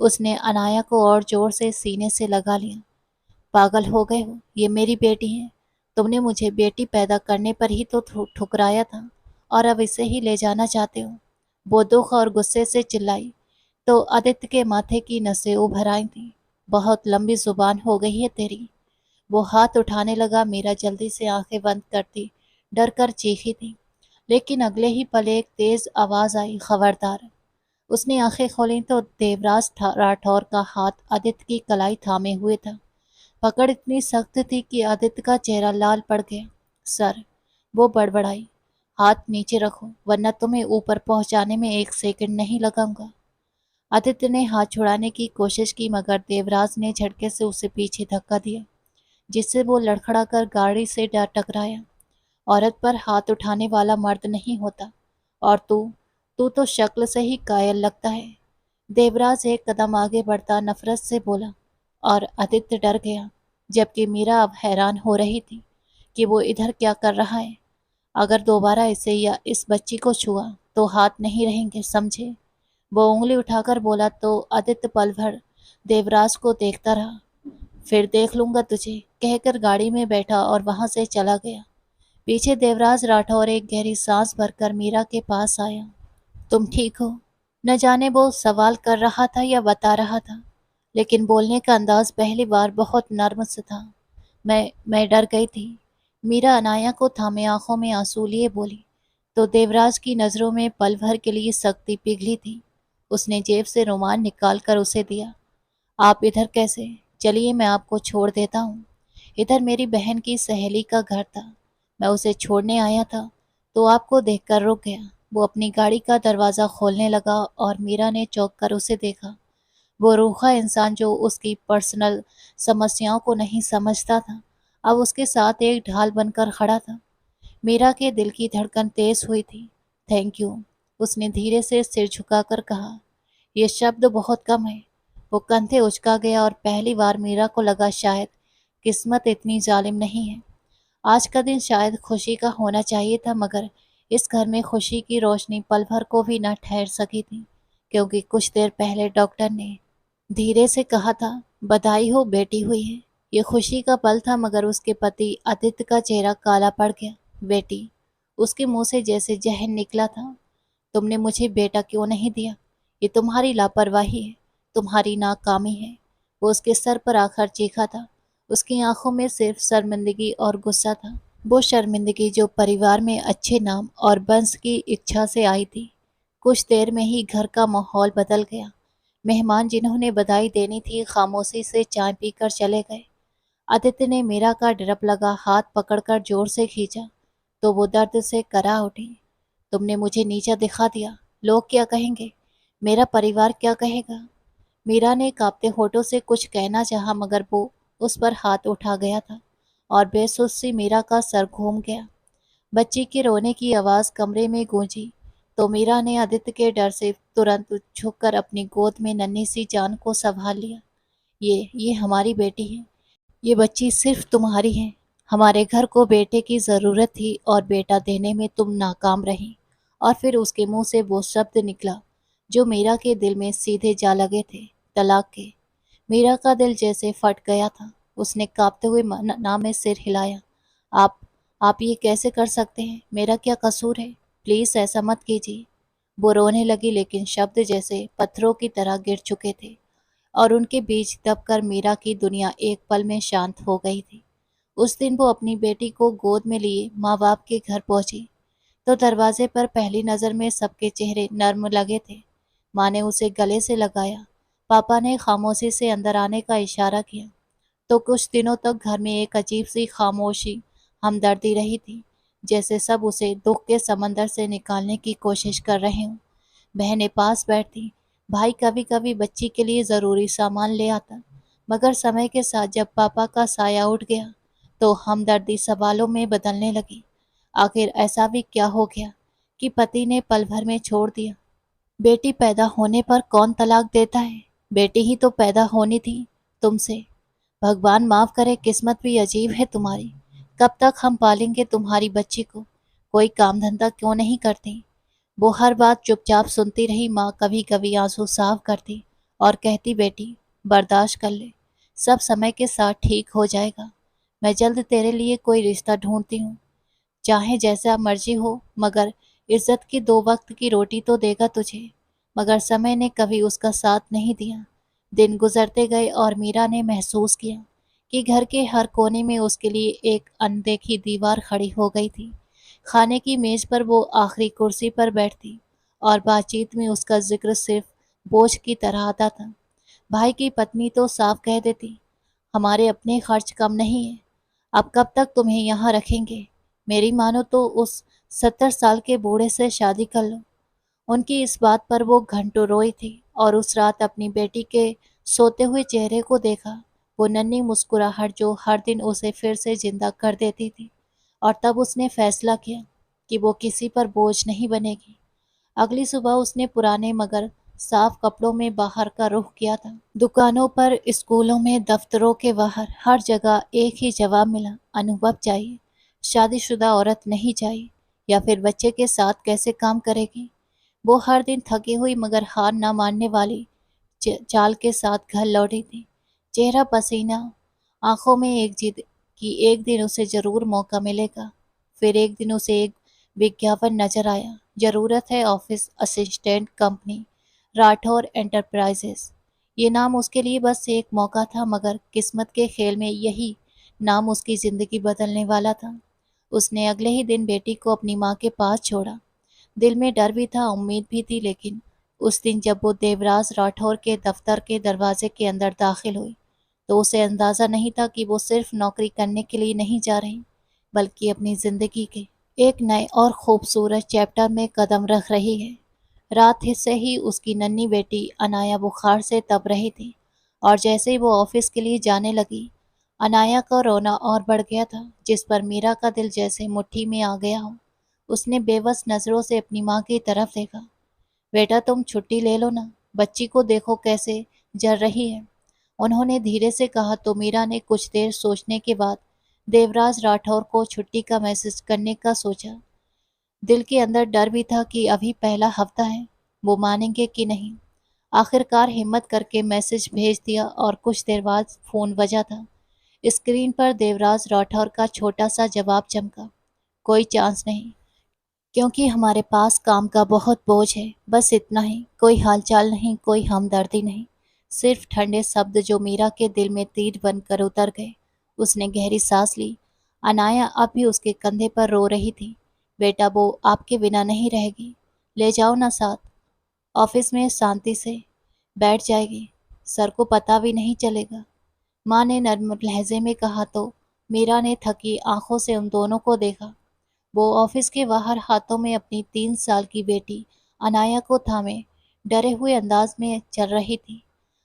उसने अनाया को और जोर से सीने से लगा लिया। पागल हो गए हो, ये मेरी बेटी है। तुमने मुझे बेटी पैदा करने पर ही तो ठुकराया था और अब इसे ही ले जाना चाहते हो। वो दुख और गुस्से से चिल्लाई तो आदित्य के माथे की नसें उभर आई थीं। बहुत लंबी जुबान हो गई है तेरी। वो हाथ उठाने लगा। मीरा जल्दी से आंखें बंद करती डर कर चीखी थी, लेकिन अगले ही पल एक तेज आवाज आई, खबरदार। उसने आंखें खोली तो देवराज राठौर का हाथ आदित्य की कलाई थामे हुए था। पकड़ इतनी सख्त थी कि आदित्य का चेहरा लाल पड़ गया। सर, वो बड़बड़ाई, हाथ नीचे रखो वरना तुम्हें ऊपर पहुंचाने में 1 सेकंड नहीं लगाऊंगा। आदित्य ने हाथ छुड़ाने की कोशिश की मगर देवराज ने झटके से उसे पीछे धक्का दिया, जिससे वो लड़खड़ा कर गाड़ी से जा टकराया। औरत पर हाथ उठाने वाला मर्द नहीं होता। और तू तू तो शक्ल से ही कायल लगता है। देवराज एक कदम आगे बढ़ता नफरत से बोला और आदित्य डर गया, जबकि मीरा अब हैरान हो रही थी कि वो इधर क्या कर रहा है। अगर दोबारा इसे या इस बच्ची को छुआ तो हाथ नहीं रहेंगे, समझे। वो उंगली उठाकर बोला तो आदित्य पल भर देवराज को देखता रहा। फिर देख लूंगा तुझे, कहकर गाड़ी में बैठा और वहां से चला गया। पीछे देवराज राठौर एक गहरी सांस भरकर मीरा के पास आया। तुम ठीक हो? न जाने वो सवाल कर रहा था या बता रहा था, लेकिन बोलने का अंदाज पहली बार बहुत नर्म से था। मैं डर गई थी। मीरा अनाया को थामे आंखों में आंसू लिए बोली, तो देवराज की नजरों में पल भर के लिए सख्ती पिघली थी। उसने जेब से रुमाल निकाल कर उसे दिया। आप इधर कैसे? चलिए मैं आपको छोड़ देता हूँ। इधर मेरी बहन की सहेली का घर था। मैं उसे छोड़ने आया था तो आपको देखकर रुक गया। वो अपनी गाड़ी का दरवाज़ा खोलने लगा और मीरा ने चौंक कर उसे देखा। वो रूखा इंसान जो उसकी पर्सनल समस्याओं को नहीं समझता था, अब उसके साथ एक ढाल बनकर खड़ा था। मीरा के दिल की धड़कन तेज हुई थी। थैंक यू, उसने धीरे से सिर झुकाकर कहा। ये शब्द बहुत कम है। वो कंधे उचका गया और पहली बार मीरा को लगा शायद किस्मत इतनी जालिम नहीं है। आज का दिन शायद खुशी का होना चाहिए था, मगर इस घर में खुशी की रोशनी पल भर को भी न ठहर सकी थी, क्योंकि कुछ देर पहले डॉक्टर ने धीरे से कहा था, बधाई हो, बेटी हुई है। ये खुशी का पल था, मगर उसके पति आदित्य का चेहरा काला पड़ गया। बेटी? उसके मुंह से जैसे जहर निकला था। तुमने मुझे बेटा क्यों नहीं दिया? ये तुम्हारी लापरवाही है, तुम्हारी नाकामी है। वो उसके सर पर आकर चीखा था। उसकी आंखों में सिर्फ शर्मिंदगी और गुस्सा था। वो शर्मिंदगी जो परिवार में अच्छे नाम और वंश की इच्छा से आई थी। कुछ देर में ही घर का माहौल बदल गया। मेहमान जिन्होंने बधाई देनी थी खामोशी से चाय पीकर चले गए। आदित्य ने मीरा का ड्रप लगा हाथ पकड़कर जोर से खींचा तो वो दर्द से करा उठी। तुमने मुझे नीचा दिखा दिया। लोग क्या कहेंगे? मेरा परिवार क्या कहेगा? मीरा ने कांपते होठों से कुछ कहना चाहा, मगर वो उस पर हाथ उठा गया था और बेसुध सी मीरा का सर घूम गया। बच्ची के रोने की आवाज़ कमरे में गूंजी तो मीरा ने आदित्य के डर से तुरंत झुककर अपनी गोद में नन्ही सी जान को संभाल लिया। ये हमारी बेटी है। ये बच्ची सिर्फ तुम्हारी है। हमारे घर को बेटे की ज़रूरत थी और बेटा देने में तुम नाकाम रही। और फिर उसके मुंह से वो शब्द निकला जो मीरा के दिल में सीधे जा लगे थे, तलाक के। मीरा का दिल जैसे फट गया था। उसने कांपते हुए ना में सिर हिलाया। आप आप ये कैसे कर सकते हैं? मेरा क्या कसूर है? प्लीज़ ऐसा मत कीजिए। वो रोने लगी, लेकिन शब्द जैसे पत्थरों की तरह गिर चुके थे और उनके बीच दबकर मीरा की दुनिया एक पल में शांत हो गई थी। उस दिन वो अपनी बेटी को गोद में लिए माँ बाप के घर पहुंची तो दरवाजे पर पहली नज़र में सबके चेहरे नर्म लगे थे। माँ ने उसे गले से लगाया। पापा ने खामोशी से अंदर आने का इशारा किया। तो कुछ दिनों तक घर में एक अजीब सी खामोशी, हमदर्दी रही थी, जैसे सब उसे दुख के समंदर से निकालने की कोशिश कर रहे हों। बहनें पास बैठती, भाई कभी कभी बच्ची के लिए ज़रूरी सामान ले आता, मगर समय के साथ जब पापा का साया उठ गया तो हमदर्दी सवालों में बदलने लगी। आखिर ऐसा भी क्या हो गया कि पति ने पल भर में छोड़ दिया? बेटी पैदा होने पर कौन तलाक देता है? बेटी ही तो पैदा होनी थी तुमसे। भगवान माफ करे, किस्मत भी अजीब है तुम्हारी। कब तक हम पालेंगे तुम्हारी बच्ची को? कोई काम धंधा क्यों नहीं करती? वो हर बात चुपचाप सुनती रही। माँ कभी कभी आंसू साफ करती और कहती, बेटी बर्दाश्त कर ले, सब समय के साथ ठीक हो जाएगा। मैं जल्द तेरे लिए कोई रिश्ता ढूंढती हूँ, चाहे जैसा मर्जी हो, मगर इज्जत की 2 वक्त की रोटी तो देगा तुझे। मगर समय ने कभी उसका साथ नहीं दिया। दिन गुजरते गए और मीरा ने महसूस किया कि घर के हर कोने में उसके लिए एक अनदेखी दीवार खड़ी हो गई थी। खाने की मेज पर वो आखिरी कुर्सी पर बैठती और बातचीत में उसका जिक्र सिर्फ बोझ की तरह आता था। भाई की पत्नी तो साफ कह देती, हमारे अपने खर्च कम नहीं है, अब कब तक तुम्हें यहाँ रखेंगे? मेरी मानो तो उस 70 साल के बूढ़े से शादी कर लो। उनकी इस बात पर वो घंटों रोई थी और उस रात अपनी बेटी के सोते हुए चेहरे को देखा, वो नन्ही मुस्कुराहट जो हर दिन उसे फिर से जिंदा कर देती थी। और तब उसने फैसला किया कि वो किसी पर बोझ नहीं बनेगी। अगली सुबह उसने पुराने मगर साफ कपड़ों में बाहर का रुख किया था। दुकानों पर, स्कूलों में, दफ्तरों के बाहर हर जगह एक ही जवाब मिला, अनुभव चाहिए। शादीशुदा औरत नहीं चाहिए। या फिर बच्चे के साथ कैसे काम करेगी। वो हर दिन थकी हुई मगर हार न मानने वाली चाल के साथ घर लौटी थी। चेहरा पसीना, आंखों में एक जिद कि एक दिन उसे जरूर मौका मिलेगा। फिर एक दिन उसे एक विज्ञापन नजर आया, जरूरत है office assistant company, Rathore enterprises. ये नाम उसके लिए बस एक मौका था, मगर किस्मत के खेल में यही नाम उसकी जिंदगी बदलने वाला था। उसने अगले ही दिन बेटी को अपनी माँ के पास छोड़ा। दिल में डर भी था, उम्मीद भी थी, लेकिन उस दिन जब वो देवराज राठौर के दफ्तर के दरवाजे के अंदर दाखिल हुई, तो उसे अंदाजा नहीं था कि वो सिर्फ नौकरी करने के लिए नहीं जा रही, बल्कि अपनी जिंदगी के एक नए और खूबसूरत चैप्टर में कदम रख रही है। रात से ही उसकी नन्ही बेटी अनाया बुखार से तप रही थी, और जैसे ही वो ऑफिस के लिए जाने लगी, अनाया का रोना और बढ़ गया था, जिस पर मीरा का दिल जैसे मुट्ठी में आ गया हो। उसने बेबस नजरों से अपनी माँ की तरफ देखा। बेटा, तुम छुट्टी ले लो ना, बच्ची को देखो कैसे जल रही है, उन्होंने धीरे से कहा। तो मीरा ने कुछ देर सोचने के बाद देवराज राठौर को छुट्टी का मैसेज करने का सोचा। दिल के अंदर डर भी था कि अभी पहला हफ्ता है, वो मानेंगे कि नहीं। आखिरकार हिम्मत करके मैसेज भेज दिया और कुछ देर बाद फोन बजा था। स्क्रीन पर देवराज राठौर का छोटा सा जवाब चमका, कोई चांस नहीं, क्योंकि हमारे पास काम का बहुत बोझ है, बस इतना ही, कोई हालचाल नहीं, कोई हमदर्दी नहीं। सिर्फ ठंडे शब्द जो मीरा के दिल में तीर बनकर उतर गए। उसने गहरी सांस ली। अनाया अब भी उसके कंधे पर रो रही थी। बेटा, वो आपके बिना नहीं रहेगी, ले जाओ ना साथ, ऑफिस में शांति से बैठ जाएगी, सर को पता भी नहीं चलेगा, माँ ने नर्म लहजे में कहा। तो मीरा ने थकी आंखों से उन दोनों को देखा। वो ऑफिस के बाहर हाथों में अपनी 3 साल की बेटी अनाया को थामे डरे हुए अंदाज में चल रही थी।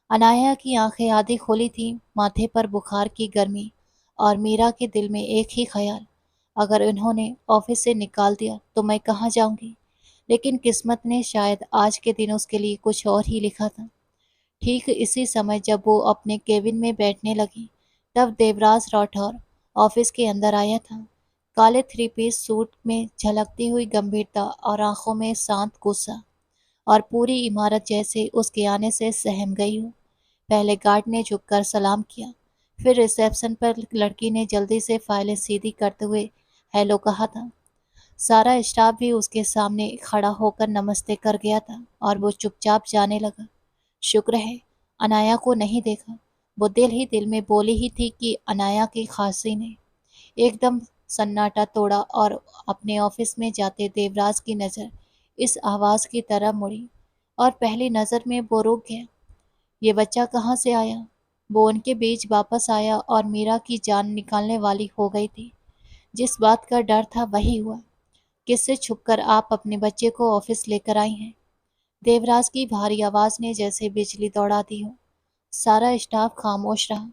अनाया की आंखें आधी खोली थी, माथे पर बुखार की गर्मी, और मीरा के दिल में एक ही ख्याल, अगर इन्होंने ऑफिस से निकाल दिया तो मैं कहाँ जाऊंगी। लेकिन किस्मत ने शायद आज के दिन उसके लिए कुछ और ही लिखा था। ठीक इसी समय जब वो अपने केबिन में बैठने लगी, तब देवराज राठौर ऑफिस के अंदर आया था। काले 3 पीस सूट में झलकती हुई गंभीरता और आंखों में शांत गुस्सा, और पूरी इमारत जैसे उसके आने से सहम गई हो। पहले गार्ड ने झुककर सलाम किया, फिर रिसेप्शन पर लड़की ने जल्दी से फाइलें सीधी करते हुए हेलो कहा था। सारा स्टाफ भी उसके सामने खड़ा होकर नमस्ते कर गया था, और वो चुपचाप जाने लगा। शुक्र है अनाया को नहीं देखा, वो दिल ही दिल में बोली ही थी कि अनाया की खांसी ने एकदम सन्नाटा तोड़ा। और अपने ऑफिस में जाते देवराज की नज़र इस आवाज़ की तरफ मुड़ी, और पहली नज़र में वो रुक गया। ये बच्चा कहाँ से आया। वो उनके बीच वापस आया और मीरा की जान निकालने वाली हो गई थी। जिस बात का डर था वही हुआ। किससे छुपकर आप अपने बच्चे को ऑफिस लेकर आई हैं। देवराज की भारी आवाज ने जैसे बिजली दौड़ा दी हो। सारा स्टाफ खामोश रहा,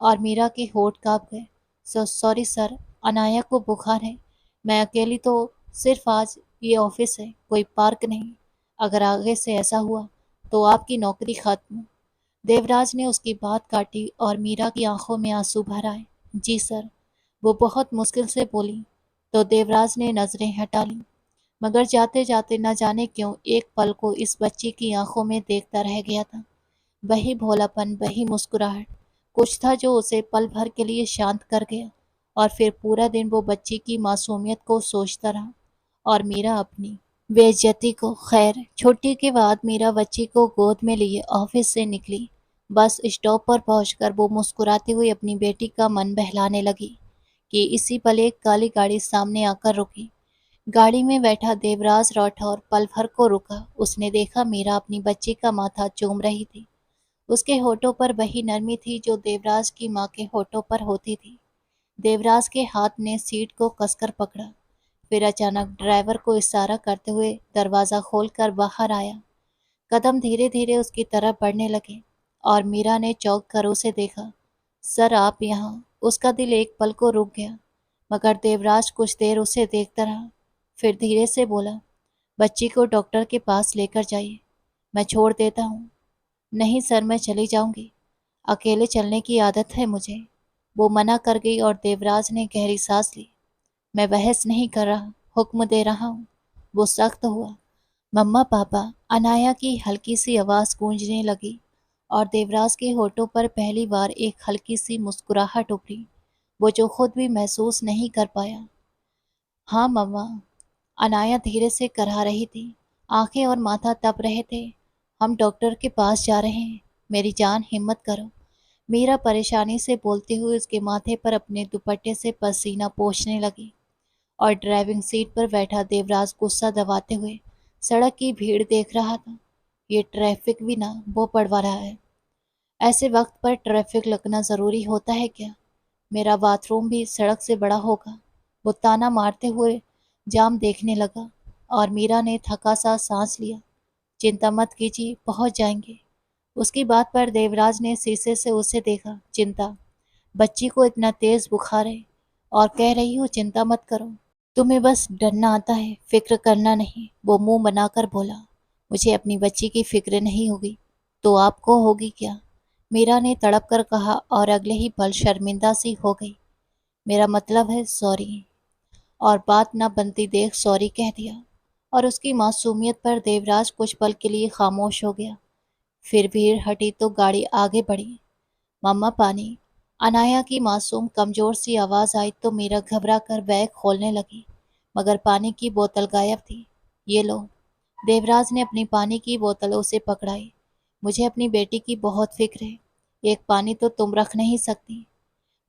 और मीरा के होठ कांप गए। सॉरी सर, अनाया को बुखार है, मैं अकेली तो सिर्फ आज ये ऑफिस है, कोई पार्क नहीं, अगर आगे से ऐसा हुआ तो आपकी नौकरी खत्म। देवराज ने उसकी बात काटी और मीरा की आंखों में आंसू भर आए। जी सर, वो बहुत मुश्किल से बोली। तो देवराज ने नजरें हटा ली, मगर जाते जाते न जाने क्यों एक पल को इस बच्ची की आंखों में देखता रह गया था। वही भोलापन, वही मुस्कुराहट, कुछ था जो उसे पल भर के लिए शांत कर गया। और फिर पूरा दिन वो बच्ची की मासूमियत को सोचता रहा, और मीरा अपनी बेइज्जती को। खैर, छुट्टी के बाद मीरा बच्ची को गोद में लिए ऑफिस से निकली। बस स्टॉप पर पहुंचकर वो मुस्कुराती हुई अपनी बेटी का मन बहलाने लगी कि इसी पल एक काली गाड़ी सामने आकर रुकी। गाड़ी में बैठा देवराज राठौर पल भर को रुका। उसने देखा मीरा अपनी बच्ची का माथा चूम रही थी। उसके होठों पर वही नरमी थी जो देवराज की माँ के होठों पर होती थी। देवराज के हाथ ने सीट को कसकर पकड़ा। फिर अचानक ड्राइवर को इशारा करते हुए दरवाज़ा खोलकर बाहर आया। कदम धीरे धीरे उसकी तरफ बढ़ने लगे और मीरा ने चौंक कर उसे देखा। सर आप यहाँ? उसका दिल एक पल को रुक गया, मगर देवराज कुछ देर उसे देखता रहा। फिर धीरे से बोला, बच्ची को डॉक्टर के पास लेकर जाइए, मैं छोड़ देता हूँ। नहीं सर, मैं चली जाऊंगी, अकेले चलने की आदत है मुझे, वो मना कर गई और देवराज ने गहरी सांस ली। मैं बहस नहीं कर रहा, हुक्म दे रहा हूँ। वो सख्त हुआ। मम्मा पापा, अनाया की हल्की सी आवाज़ गूंजने लगी और देवराज के होठों पर पहली बार एक हल्की सी मुस्कुराहट उभरी, वो जो खुद भी महसूस नहीं कर पाया। हाँ मम्मा, अनाया धीरे से करहा रही थी। आंखें और माथा तप रहे थे। हम डॉक्टर के पास जा रहे हैं, मेरी जान हिम्मत करो। मीरा परेशानी से बोलते हुए उसके माथे पर अपने दुपट्टे से पसीना पोंछने लगी और ड्राइविंग सीट पर बैठा देवराज गुस्सा दबाते हुए सड़क की भीड़ देख रहा था। ये ट्रैफिक भी ना वो पड़वा रहा है। ऐसे वक्त पर ट्रैफिक लगना ज़रूरी होता है क्या? मेरा बाथरूम भी सड़क से बड़ा होगा। वो ताना मारते हुए जाम देखने लगा और मीरा ने थका सा सांस लिया। चिंता मत कीजिए, पहुंच जाएंगे। उसकी बात पर देवराज ने शीशे से उसे देखा। चिंता? बच्ची को इतना तेज बुखार है और कह रही हो चिंता मत करो। तुम्हें बस डरना आता है, फिक्र करना नहीं, वो मुंह बनाकर बोला। मुझे अपनी बच्ची की फिक्र नहीं होगी तो आपको होगी क्या? मीरा ने तड़प कर कहा और अगले ही पल शर्मिंदा सी हो गई। मेरा मतलब है सॉरी। और बात ना बनती देख सॉरी कह दिया और उसकी मासूमियत पर देवराज कुछ पल के लिए खामोश हो गया। फिर भीड़ हटी तो गाड़ी आगे बढ़ी। मम्मा पानी। अनाया की मासूम कमजोर सी आवाज आई तो मीरा घबरा कर बैग खोलने लगी, मगर पानी की बोतल गायब थी। ये लो। देवराज ने अपनी पानी की बोतल उसे पकड़ाई। मुझे अपनी बेटी की बहुत फिक्र है, एक पानी तो तुम रख नहीं सकती।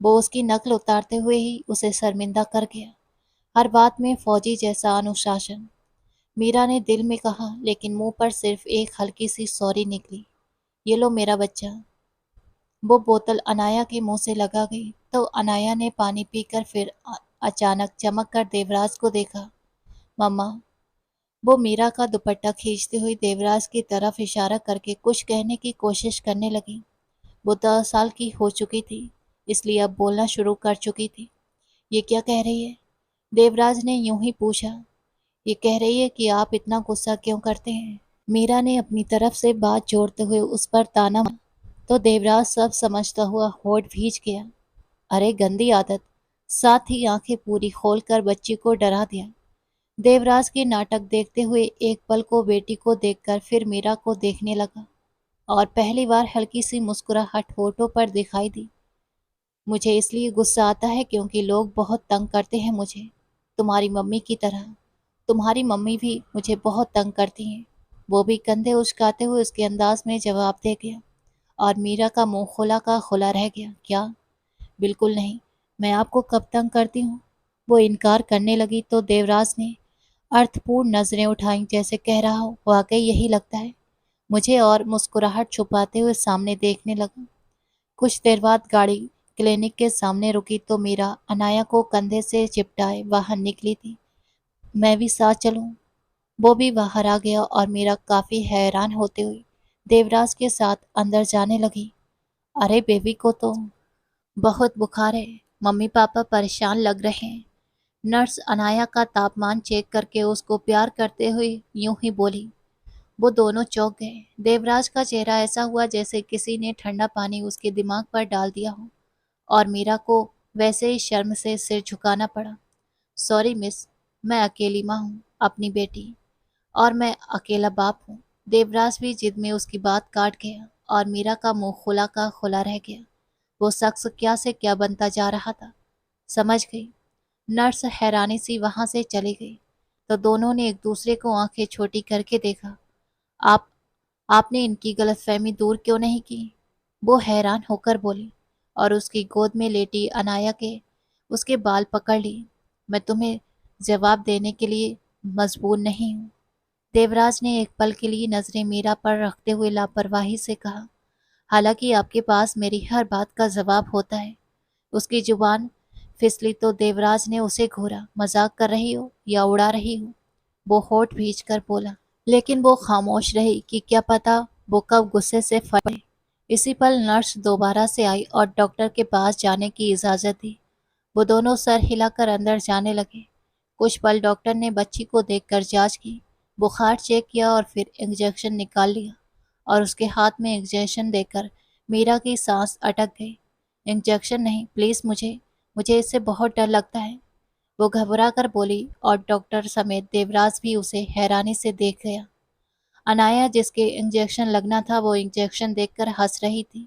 वो उसकी नकल उतारते हुए ही उसे शर्मिंदा कर गया। हर बात में फौजी जैसा अनुशासन। मीरा ने दिल में कहा, लेकिन मुंह पर सिर्फ एक हल्की सी सॉरी निकली। ये लो मेरा बच्चा। वो बोतल अनाया के मुंह से लगा गई तो अनाया ने पानी पीकर फिर अचानक चमक कर देवराज को देखा। मम्मा। वो मीरा का दुपट्टा खींचते हुए देवराज की तरफ इशारा करके कुछ कहने की कोशिश करने लगी। वो 10 साल की हो चुकी थी, इसलिए अब बोलना शुरू कर चुकी थी। ये क्या कह रही है? देवराज ने यूं ही पूछा। ये कह रही है कि आप इतना गुस्सा क्यों करते हैं। मीरा ने अपनी तरफ से बात जोड़ते हुए उस पर ताना मारा तो देवराज सब समझता हुआ होठ भींच गया। अरे गंदी आदत। साथ ही आंखें पूरी खोलकर बच्ची को डरा दिया। देवराज के नाटक देखते हुए एक पल को बेटी को देखकर फिर मीरा को देखने लगा और पहली बार हल्की सी मुस्कुराहट होठों पर दिखाई दी। मुझे इसलिए गुस्सा आता है क्योंकि लोग बहुत तंग करते हैं मुझे, तुम्हारी मम्मी की तरह। तुम्हारी मम्मी भी मुझे बहुत तंग करती हैं। वो भी कंधे उचकाते हुए उसके अंदाज में जवाब दे गया और मीरा का मुंह खुला का खुला रह गया। क्या? बिल्कुल नहीं, मैं आपको कब तंग करती हूँ? वो इनकार करने लगी तो देवराज ने अर्थपूर्ण नजरें उठाई, जैसे कह रहा हो वाकई यही लगता है मुझे, और मुस्कुराहट छुपाते हुए सामने देखने लगा। कुछ देर बाद गाड़ी क्लिनिक के सामने रुकी तो मीरा अनाया को कंधे से चिपटाए बाहर निकली थी। मैं भी साथ चलूं? वो भी बाहर आ गया और मीरा काफी हैरान होते हुए देवराज के साथ अंदर जाने लगी। अरे बेबी को तो बहुत बुखार है, मम्मी पापा परेशान लग रहे हैं। नर्स अनाया का तापमान चेक करके उसको प्यार करते हुए यूं ही बोली। वो दोनों चौंक गए। देवराज का चेहरा ऐसा हुआ जैसे किसी ने ठंडा पानी उसके दिमाग पर डाल दिया हो और मीरा को वैसे ही शर्म से सिर झुकाना पड़ा। सॉरी मिस, मैं अकेली माँ हूँ, अपनी बेटी, और मैं अकेला बाप हूँ। देवराज भी जिद में उसकी बात काट गया और मीरा का मुंह खुला का खुला रह गया। वो शख्स क्या से क्या बनता जा रहा था। समझ गई। नर्स हैरानी सी वहां से चली गई तो दोनों ने एक दूसरे को आंखें छोटी करके देखा। आप आपने इनकी गलतफहमी दूर क्यों नहीं की? वो हैरान होकर बोली और उसकी गोद में लेटी अनाया के उसके बाल पकड़ ली। मैं तुम्हें जवाब देने के लिए मजबूर नहीं हूँ। देवराज ने एक पल के लिए नजरें मीरा पर रखते हुए लापरवाही से कहा। हालांकि आपके पास मेरी हर बात का जवाब होता है। उसकी जुबान फिसली तो देवराज ने उसे घूरा। मजाक कर रही हो या उड़ा रही हो? वो होठ भींच कर बोला। लेकिन वो खामोश रही कि क्या पता वो कब गुस्से से फट पड़े। इसी पल नर्स दोबारा से आई और डॉक्टर के पास जाने की इजाजत दी। वो दोनों सर हिलाकर अंदर जाने लगे। कुछ पल डॉक्टर ने बच्ची को देखकर जांच की, बुखार चेक किया और फिर इंजेक्शन निकाल लिया। और उसके हाथ में इंजेक्शन देकर मीरा की सांस अटक गई। इंजेक्शन नहीं प्लीज, मुझे मुझे इससे बहुत डर लगता है, वो घबरा कर बोली। और डॉक्टर समेत देवराज भी उसे हैरानी से देख गया। अनाया जिसके इंजेक्शन लगना था वो इंजेक्शन देखकर हंस रही थी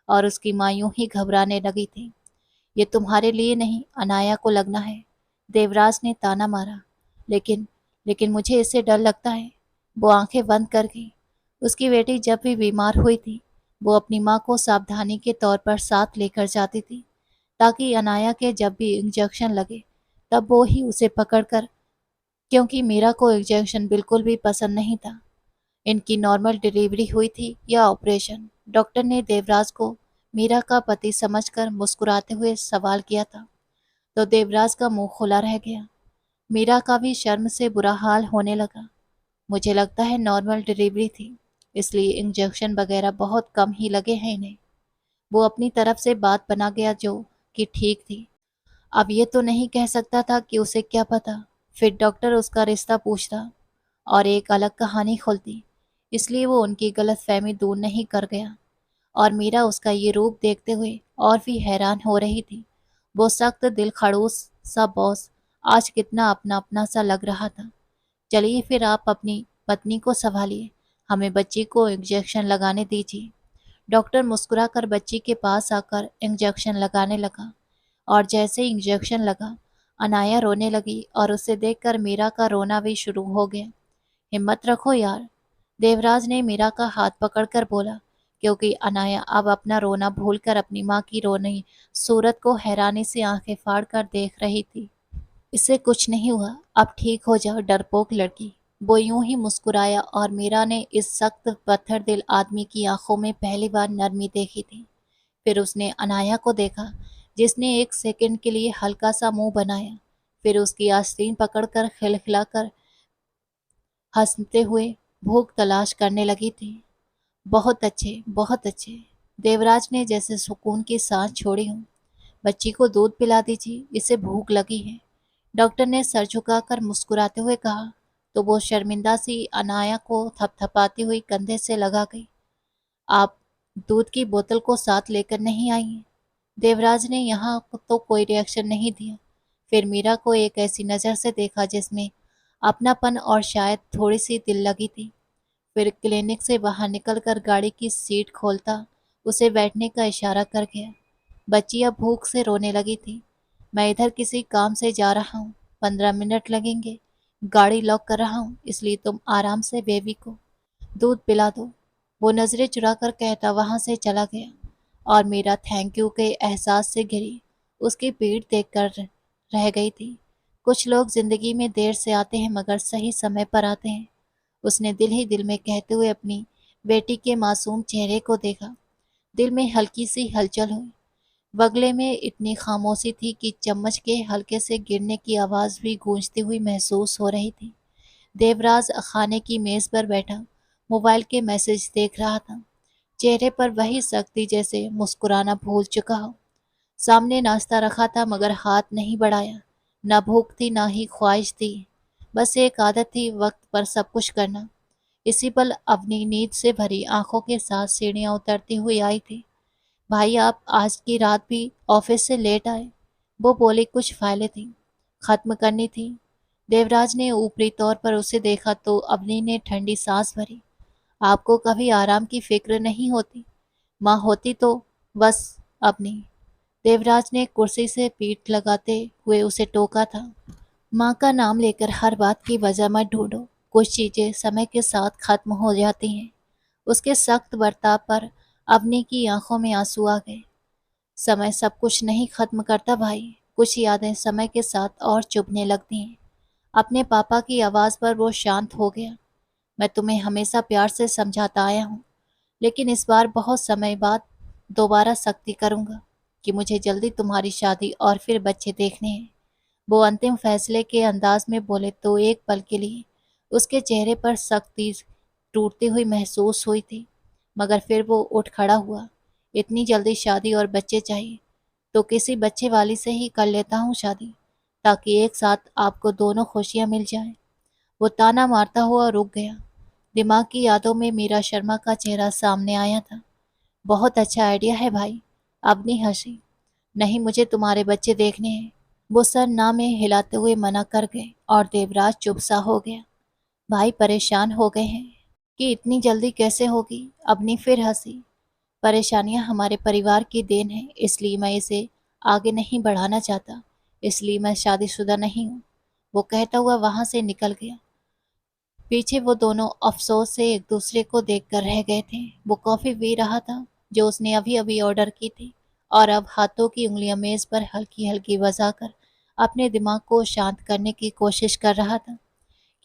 और उसकी माँ यूं ही घबराने लगी थी। ये तुम्हारे लिए नहीं, अनाया को लगना है, देवराज ने ताना मारा। लेकिन लेकिन मुझे इससे डर लगता है। वो आंखें बंद कर गई। उसकी बेटी जब भी बीमार हुई थी वो अपनी माँ को सावधानी के तौर पर साथ लेकर जाती थी, ताकि अनाया के जब भी इंजेक्शन लगे तब वो ही उसे पकड़कर, क्योंकि मीरा को इंजेक्शन बिल्कुल भी पसंद नहीं था। इनकी नॉर्मल डिलीवरी हुई थी या ऑपरेशन? डॉक्टर ने देवराज को मीरा का पति समझकर मुस्कुराते हुए सवाल किया था तो देवराज का मुंह खुला रह गया। मीरा का भी शर्म से बुरा हाल होने लगा। मुझे लगता है नॉर्मल डिलीवरी थी, इसलिए इंजेक्शन वगैरह बहुत कम ही लगे हैं इन्हें, वो अपनी तरफ से बात बना गया जो कि ठीक थी। अब ये तो नहीं कह सकता था कि उसे क्या पता, फिर डॉक्टर उसका रिश्ता पूछता और एक अलग कहानी खुलती। इसलिए वो उनकी गलतफहमी दूर नहीं कर गया। और मीरा उसका ये रूप देखते हुए और भी हैरान हो रही थी। वो सख्त दिल खड़ूस सा बॉस आज कितना अपना अपना सा लग रहा था। चलिए फिर आप अपनी पत्नी को संभालिए, हमें बच्ची को इंजेक्शन लगाने दीजिए। डॉक्टर मुस्कुराकर बच्ची के पास आकर इंजेक्शन लगाने लगा। और जैसे ही इंजेक्शन लगा अनाया रोने लगी और उसे देखकर मीरा का रोना भी शुरू हो गया। हिम्मत रखो यार, देवराज ने मीरा का हाथ पकड़कर बोला, क्योंकि अनाया अब अपना रोना भूलकर अपनी माँ की रोनी सूरत को हैरानी से आंखें फाड़कर देख रही थी। इससे कुछ नहीं हुआ, अब ठीक हो जाओ डरपोक लड़की। वो यूं ही मुस्कुराया और मीरा ने इस सख्त पत्थर दिल आदमी की आंखों में पहली बार नरमी देखी थी। फिर उसने अनाया को देखा जिसने एक सेकंड के लिए हल्का सा मुंह बनाया, फिर उसकी आस्तीन पकड़कर खिलखिलाकर हंसते हुए भूख तलाश करने लगी थी। बहुत अच्छे, बहुत अच्छे, देवराज ने जैसे सुकून की सांस छोड़ी हूँ। बच्ची को दूध पिला दीजिए, इसे भूख लगी है, डॉक्टर ने सर झुकाकर मुस्कुराते हुए कहा। तो वो शर्मिंदा सी अनाया को थपथपाती हुई कंधे से लगा गई। आप दूध की बोतल को साथ लेकर नहीं आई हैं? देवराज ने यहाँ तो कोई रिएक्शन नहीं दिया, फिर मीरा को एक ऐसी नज़र से देखा जिसमें अपनापन और शायद थोड़ी सी दिल लगी थी। फिर क्लिनिक से बाहर निकलकर गाड़ी की सीट खोलता उसे बैठने का इशारा कर गया। बच्ची अब भूख से रोने लगी थी। मैं इधर किसी काम से जा रहा हूँ, 15 मिनट लगेंगे, गाड़ी लॉक कर रहा हूँ, इसलिए तुम आराम से बेबी को दूध पिला दो। वो नजरें चुराकर कहता वहां से चला गया और मेरा थैंक यू के एहसास से घिरी उसकी पीठ देखकर रह गई थी। कुछ लोग जिंदगी में देर से आते हैं मगर सही समय पर आते हैं, उसने दिल ही दिल में कहते हुए अपनी बेटी के मासूम चेहरे को देखा। दिल में हल्की सी हलचल हुई। बगले में इतनी खामोशी थी कि चम्मच के हल्के से गिरने की आवाज भी गूंजती हुई महसूस हो रही थी। देवराज खाने की मेज पर बैठा मोबाइल के मैसेज देख रहा था, चेहरे पर वही सख्ती जैसे मुस्कुराना भूल चुका हो। सामने नाश्ता रखा था मगर हाथ नहीं बढ़ाया। न भूख थी ना ही ख्वाहिश थी, बस एक आदत थी वक्त पर सब कुछ करना। इसी पल अपनी नींद से भरी आंखों के साथ सीढ़ियां उतरती हुई आई थी। भाई आप आज की रात भी ऑफिस से लेट आए? वो बोली कुछ फाइलें थी, खत्म करनी थी। देवराज ने ऊपरी तौर पर उसे देखा तो अवनी ने ठंडी सांस भरी। आपको कभी आराम की फिक्र नहीं होती? माँ होती तो बस अपनी। देवराज ने कुर्सी से पीठ लगाते हुए उसे टोका था। माँ का नाम लेकर हर बात की वजह मत ढूंढो, कुछ चीजें समय के साथ खत्म हो जाती हैं। उसके सख्त बर्ताव पर अवनी की आंखों में आंसू आ गए। समय सब कुछ नहीं खत्म करता भाई, कुछ यादें समय के साथ और चुभने लगती हैं। अपने पापा की आवाज पर वो शांत हो गया। मैं तुम्हें हमेशा प्यार से समझाता आया हूँ, लेकिन इस बार बहुत समय बाद दोबारा सख्ती करूँगा। कि मुझे जल्दी तुम्हारी शादी और फिर बच्चे देखने हैं। वो अंतिम फैसले के अंदाज में बोले तो एक पल के लिए उसके चेहरे पर सख्ती टूटती हुई महसूस हुई थी, मगर फिर वो उठ खड़ा हुआ। इतनी जल्दी शादी और बच्चे चाहिए तो किसी बच्चे वाली से ही कर लेता हूँ शादी, ताकि एक साथ आपको दोनों खुशियाँ मिल जाएं। वो ताना मारता हुआ रुक गया। दिमाग की यादों में मीरा शर्मा का चेहरा सामने आया था। बहुत अच्छा आइडिया है भाई। अवनी हंसी। नहीं, मुझे तुम्हारे बच्चे देखने हैं। वो सर ना में हिलाते हुए मना कर गए और देवराज चुप सा हो गया। भाई परेशान हो गए हैं कि इतनी जल्दी कैसे होगी। अवनी फिर हंसी। परेशानियां हमारे परिवार की देन है, इसलिए मैं इसे आगे नहीं बढ़ाना चाहता। इसलिए मैं शादीशुदा नहीं हूँ। वो कहता हुआ वहां से निकल गया। पीछे वो दोनों अफसोस से एक दूसरे को देखकर रह गए थे। वो कॉफी पी रहा था जो उसने अभी अभी ऑर्डर की थी, और अब हाथों की उंगलियां मेज पर हल्की हल्की बजाकर अपने दिमाग को शांत करने की कोशिश कर रहा था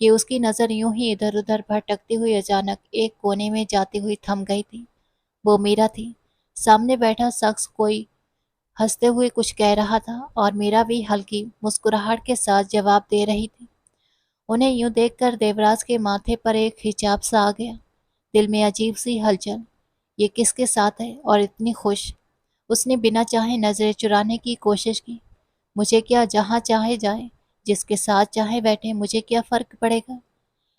कि उसकी नज़र यूं ही इधर उधर भटकती हुई अचानक एक कोने में जाती हुई थम गई थी। वो मीरा थी। सामने बैठा शख्स कोई हंसते हुए कुछ कह रहा था और मीरा भी हल्की मुस्कुराहट के साथ जवाब दे रही थी। उन्हें यूं देखकर देवराज के माथे पर एक हिजाब सा आ गया। दिल में अजीब सी हलचल। ये किसके साथ है और इतनी खुश। उसने बिना चाहे नजरें चुराने की कोशिश की। मुझे क्या, जहाँ चाहे जाए, जिसके साथ चाहे बैठे, मुझे क्या फर्क पड़ेगा।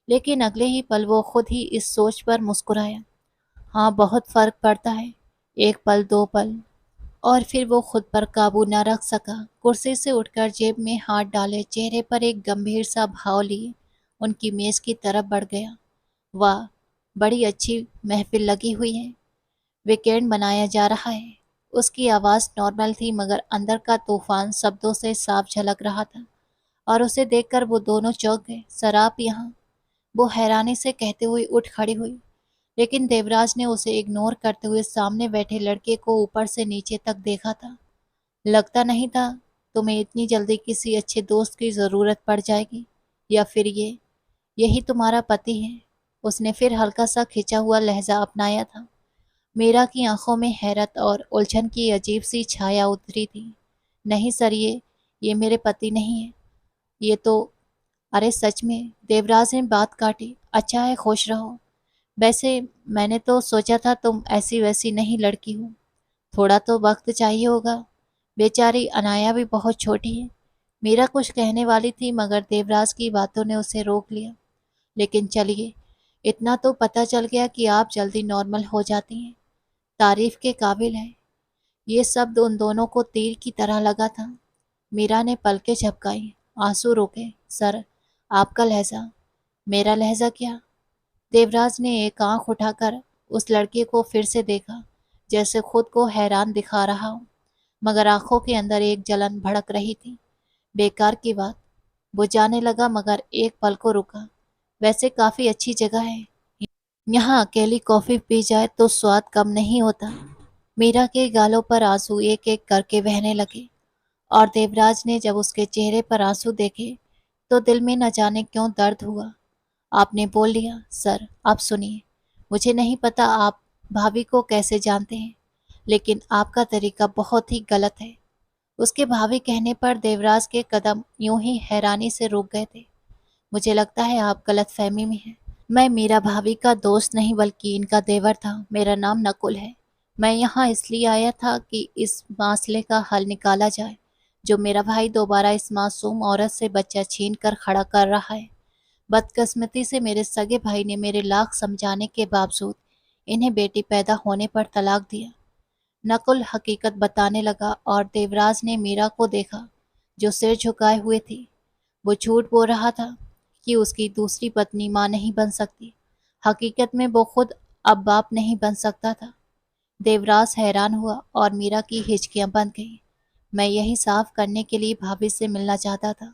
लेकिन अगले ही पल वो खुद ही इस सोच पर मुस्कुराया। हाँ, बहुत फर्क पड़ता है। एक पल, दो पल, और फिर वो खुद पर काबू न रख सका। कुर्सी से उठकर जेब में हाथ डाले, चेहरे पर एक गंभीर सा भाव लिए उनकी मेज की तरफ बढ़ गया। वाह, बड़ी अच्छी महफिल लगी हुई है। वीकेंड मनाया जा रहा है। उसकी आवाज़ नॉर्मल थी, मगर अंदर का तूफान शब्दों से साफ झलक रहा था। और उसे देखकर वो दोनों चौंक गए। सर, आप यहाँ? वो हैरानी से कहते हुए उठ खड़ी हुई, लेकिन देवराज ने उसे इग्नोर करते हुए सामने बैठे लड़के को ऊपर से नीचे तक देखा था। लगता नहीं था तुम्हें इतनी जल्दी किसी अच्छे दोस्त की ज़रूरत पड़ जाएगी। या फिर यही तुम्हारा पति है? उसने फिर हल्का सा खिंचा हुआ लहजा अपनाया था। मीरा की आंखों में हैरत और उलझन की अजीब सी छाया उतरी थी। नहीं सर, ये मेरे पति नहीं है। ये तो, अरे सच में, देवराज ने बात काटी। अच्छा है, खुश रहो। वैसे मैंने तो सोचा था तुम ऐसी वैसी नहीं लड़की हो। थोड़ा तो वक्त चाहिए होगा। बेचारी अनाया भी बहुत छोटी है। मीरा कुछ कहने वाली थी, मगर देवराज की बातों ने उसे रोक लिया। लेकिन चलिए, इतना तो पता चल गया कि आप जल्दी नॉर्मल हो जाती हैं। तारीफ के काबिल है। ये शब्द उन दोनों को तीर की तरह लगा था। मीरा ने पलकें झपकाई, आंसू रोके। सर, आपका लहजा। मेरा लहजा क्या? देवराज ने एक आंख उठाकर उस लड़के को फिर से देखा, जैसे खुद को हैरान दिखा रहा हो, मगर आंखों के अंदर एक जलन भड़क रही थी। बेकार की बात। वो जाने लगा, मगर एक पल को रुका। वैसे काफी अच्छी जगह है। यहाँ अकेली कॉफी पी जाए तो स्वाद कम नहीं होता। मीरा के गालों पर आंसू एक एक करके बहने लगे, और देवराज ने जब उसके चेहरे पर आंसू देखे तो दिल में न जाने क्यों दर्द हुआ। आपने बोल लिया। सर, आप सुनिए। मुझे नहीं पता आप भाभी को कैसे जानते हैं, लेकिन आपका तरीका बहुत ही गलत है। उसके भाभी कहने पर देवराज के कदम यूं ही हैरानी से रुक गए थे। मुझे लगता है आप गलत फहमी में हैं। मैं मीरा भाभी का दोस्त नहीं, बल्कि इनका देवर था। मेरा नाम नकुल है। मैं यहाँ इसलिए आया था कि इस मसले का हल निकाला जाए, जो मेरा भाई दोबारा इस मासूम औरत से बच्चा छीन कर खड़ा कर रहा है। बदकिस्मती से मेरे सगे भाई ने मेरे लाख समझाने के बावजूद इन्हें बेटी पैदा होने पर तलाक दिया। नकुल हकीकत बताने लगा, और देवराज ने मीरा को देखा, जो सिर झुकाए हुए थी। वो झूठ बोल रहा था कि उसकी दूसरी पत्नी मां नहीं बन सकती। हकीकत में वो खुद अब बाप नहीं बन सकता था। देवराज हैरान हुआ और मीरा की हिचकियां बंद गईं। मैं यही साफ करने के लिए भाभी से मिलना चाहता था।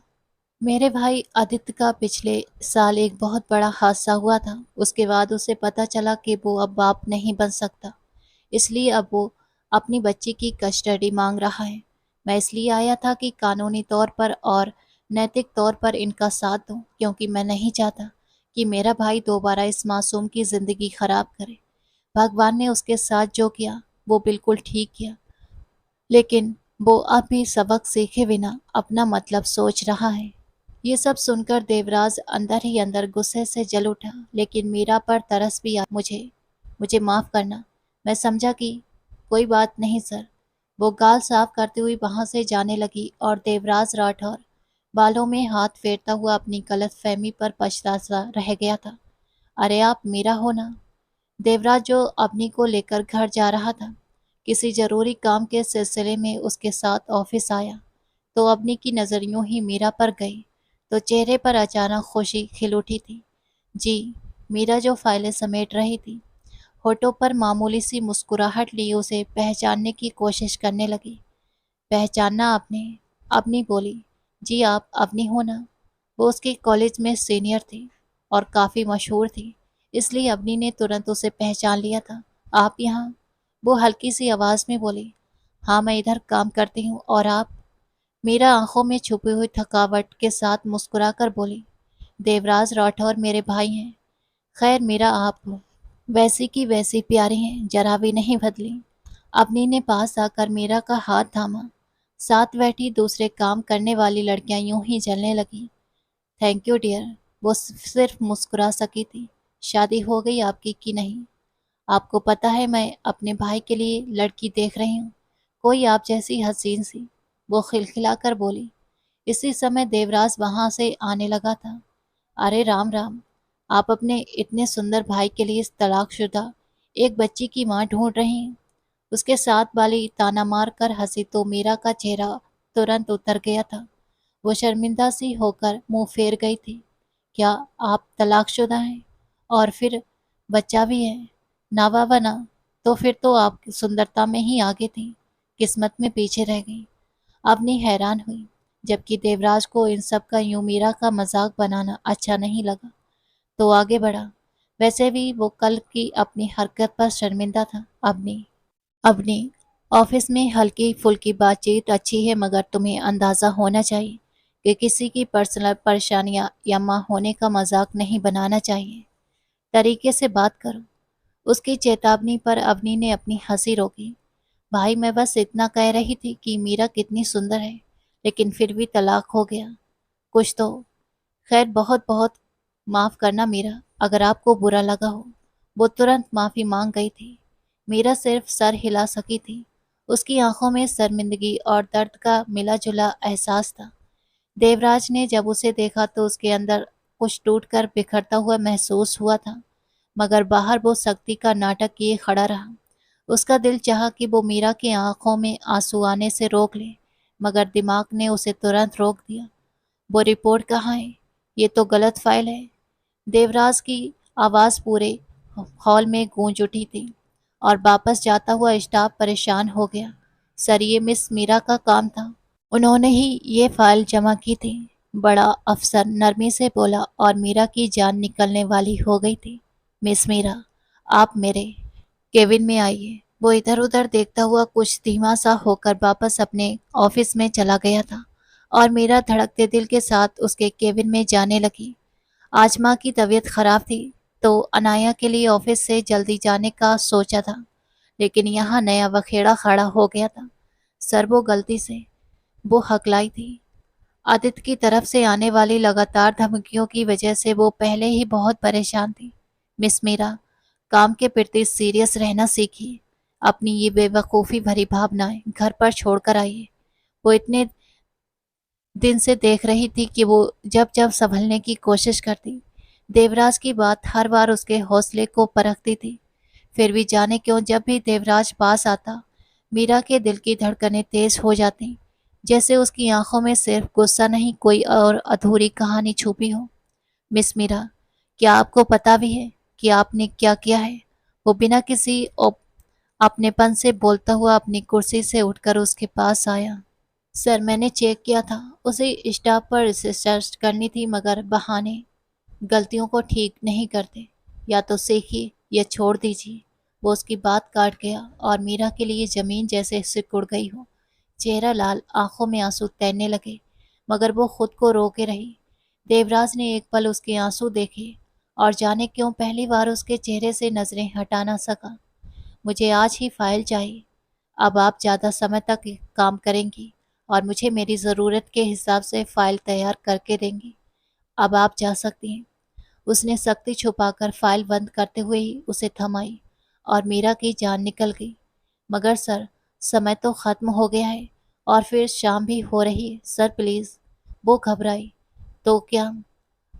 मेरे भाई आदित्य का पिछले साल एक बहुत बड़ा हादसा हुआ था। उसके बाद उसे पता चला कि वो अब बाप नहीं बन सकता, इसलिए अब वो अपनी बच्ची की कस्टडी मांग रहा है। मैं इसलिए आया था कि कानूनी तौर पर और नैतिक तौर पर इनका साथ दूं, क्योंकि मैं नहीं चाहता कि मेरा भाई दोबारा इस मासूम की ज़िंदगी खराब करे। भगवान ने उसके साथ जो किया वो बिल्कुल ठीक किया, लेकिन वो अब भी सबक सीखे बिना अपना मतलब सोच रहा है। ये सब सुनकर देवराज अंदर ही अंदर गुस्से से जल उठा, लेकिन मीरा पर तरस भी आ मुझे मुझे माफ करना। मैं समझा कि कोई बात नहीं सर। वो गाल साफ करते हुए वहां से जाने लगी और देवराज राठौर बालों में हाथ फेरता हुआ अपनी गलतफहमी पर पछताता रह गया था। अरे आप मीरा हो ना? देवराज जो अवनी को लेकर घर जा रहा था, किसी जरूरी काम के सिलसिले में उसके साथ ऑफिस आया, तो अवनी की नजर यूं ही मीरा पर गई तो चेहरे पर अचानक खुशी खिल उठी थी। जी। मीरा जो फाइलें समेट रही थी, होठों पर मामूली सी मुस्कुराहट लिए उसे पहचानने की कोशिश करने लगी। पहचाना आपने? अवनी बोली। जी आप अवनी हो ना? वो उसके कॉलेज में सीनियर थी और काफ़ी मशहूर थी, इसलिए अवनी ने तुरंत उसे पहचान लिया था। आप यहाँ? वो हल्की सी आवाज़ में बोली। हाँ मैं इधर काम करती हूँ, और आप? मीरा आंखों में छुपी हुई थकावट के साथ मुस्कुराकर बोली। देवराज राठौर मेरे भाई हैं। खैर मीरा आप वैसी की वैसी प्यारी हैं, जरा भी नहीं बदली। अवनी ने पास आकर मीरा का हाथ थामा। साथ बैठी दूसरे काम करने वाली लड़कियां यूं ही जलने लगी। Thank you dear. वो सिर्फ मुस्कुरा सकी थी। शादी हो गई आपकी कि नहीं? आपको पता है मैं अपने भाई के लिए लड़की देख रही हूँ, कोई आप जैसी हसीन सी। वो खिलखिलाकर बोली। इसी समय देवराज वहां से आने लगा था। अरे राम राम, आप अपने इतने सुंदर भाई के लिए इस तलाकशुदा एक बच्ची की मां ढूंढ रही हैं? उसके साथ वाली ताना मार कर हंसी तो मीरा का चेहरा तुरंत उतर गया था। वो शर्मिंदा सी होकर मुंह फेर गई थी। क्या आप तलाकशुदा हैं? और फिर बच्चा भी है? ना बाबा ना। तो फिर तो आप सुंदरता में ही आगे थी, किस्मत में पीछे रह गई। अवनी हैरान हुई, जबकि देवराज को इन सब का यूं मीरा का मजाक बनाना अच्छा नहीं लगा, तो आगे बढ़ा। वैसे भी वो कल की अपनी हरकत पर शर्मिंदा था। अवनी, ऑफिस में हल्की फुल्की बातचीत अच्छी है, मगर तुम्हें अंदाजा होना चाहिए कि किसी की पर्सनल परेशानियां या मां होने का मजाक नहीं बनाना चाहिए। तरीके से बात करो। उसकी चेतावनी पर अवनी ने अपनी हंसी रोकी। भाई मैं बस इतना कह रही थी कि मीरा कितनी सुंदर है, लेकिन फिर भी तलाक हो गया। कुछ तो। खैर बहुत बहुत माफ करना मीरा, अगर आपको बुरा लगा हो। वो तुरंत माफी मांग गई थी। मीरा सिर्फ सर हिला सकी थी। उसकी आंखों में शर्मिंदगी और दर्द का मिला जुला एहसास था। देवराज ने जब उसे देखा तो उसके अंदर कुछ टूटकर बिखरता हुआ महसूस हुआ था, मगर बाहर वो सख्ती का नाटक किए खड़ा रहा। उसका दिल चाहा कि वो मीरा की आंखों में आंसू आने से रोक ले, मगर दिमाग ने उसे तुरंत रोक दिया। वो रिपोर्ट कहाँ है? ये तो गलत फाइल है। देवराज की आवाज पूरे हॉल में गूंज उठी थी, और वापस जाता हुआ स्टाफ परेशान हो गया। सर ये मिस मीरा का काम था, उन्होंने ही ये फाइल जमा की थी। बड़ा अफसर नरमी से बोला, और मीरा की जान निकलने वाली हो गई थी। मिस मीरा, आप मेरे केबिन में आइए। वो इधर उधर देखता हुआ कुछ धीमा सा होकर वापस अपने ऑफिस में चला गया था, और मेरा धड़कते दिल के साथ उसके केबिन में जाने लगी। आज माँ की तबीयत खराब थी, तो अनाया के लिए ऑफिस से जल्दी जाने का सोचा था, लेकिन यहाँ नया बखेड़ा खड़ा हो गया था। सर वो गलती से, वो हकलाई थी। आदित्य की तरफ से आने वाली लगातार धमकियों की वजह से वो पहले ही बहुत परेशान थी। मिस मीरा, काम के प्रति सीरियस रहना सीखिए। अपनी ये बेवकूफ़ी भरी भावनाएं घर पर छोड़कर आइए। वो इतने दिन से देख रही थी कि वो जब जब संभलने की कोशिश करती, देवराज की बात हर बार उसके हौसले को परखती थी। फिर भी जाने क्यों जब भी देवराज पास आता, मीरा के दिल की धड़कनें तेज हो जाती, जैसे उसकी आंखों में सिर्फ गुस्सा नहीं, कोई और अधूरी कहानी छुपी हो। मिस मीरा, क्या आपको पता भी है कि आपने क्या किया है? वो बिना किसी अपनेपन से बोलता हुआ अपनी कुर्सी से उठकर उसके पास आया। सर मैंने चेक किया था, उसे स्टाफ पर रिसर्च करनी थी, मगर बहाने गलतियों को ठीक नहीं करते। या तो सीखिए या छोड़ दीजिए। वो उसकी बात काट गया, और मीरा के लिए जमीन जैसे सिकुड़ गई हो। चेहरा लाल, आंखों में आंसू तैरने लगे, मगर वो खुद को रोके रही। देवराज ने एक पल उसके आंसू देखे, और जाने क्यों पहली बार उसके चेहरे से नजरें हटा ना सका। मुझे आज ही फाइल चाहिए। अब आप ज़्यादा समय तक काम करेंगी और मुझे मेरी ज़रूरत के हिसाब से फ़ाइल तैयार करके देंगी। अब आप जा सकती हैं। उसने सख्ती छुपाकर फ़ाइल बंद करते हुए ही उसे थमाई और मीरा की जान निकल गई। मगर सर, समय तो ख़त्म हो गया है और फिर शाम भी हो रही है। Sir please. वो घबराई। तो क्या?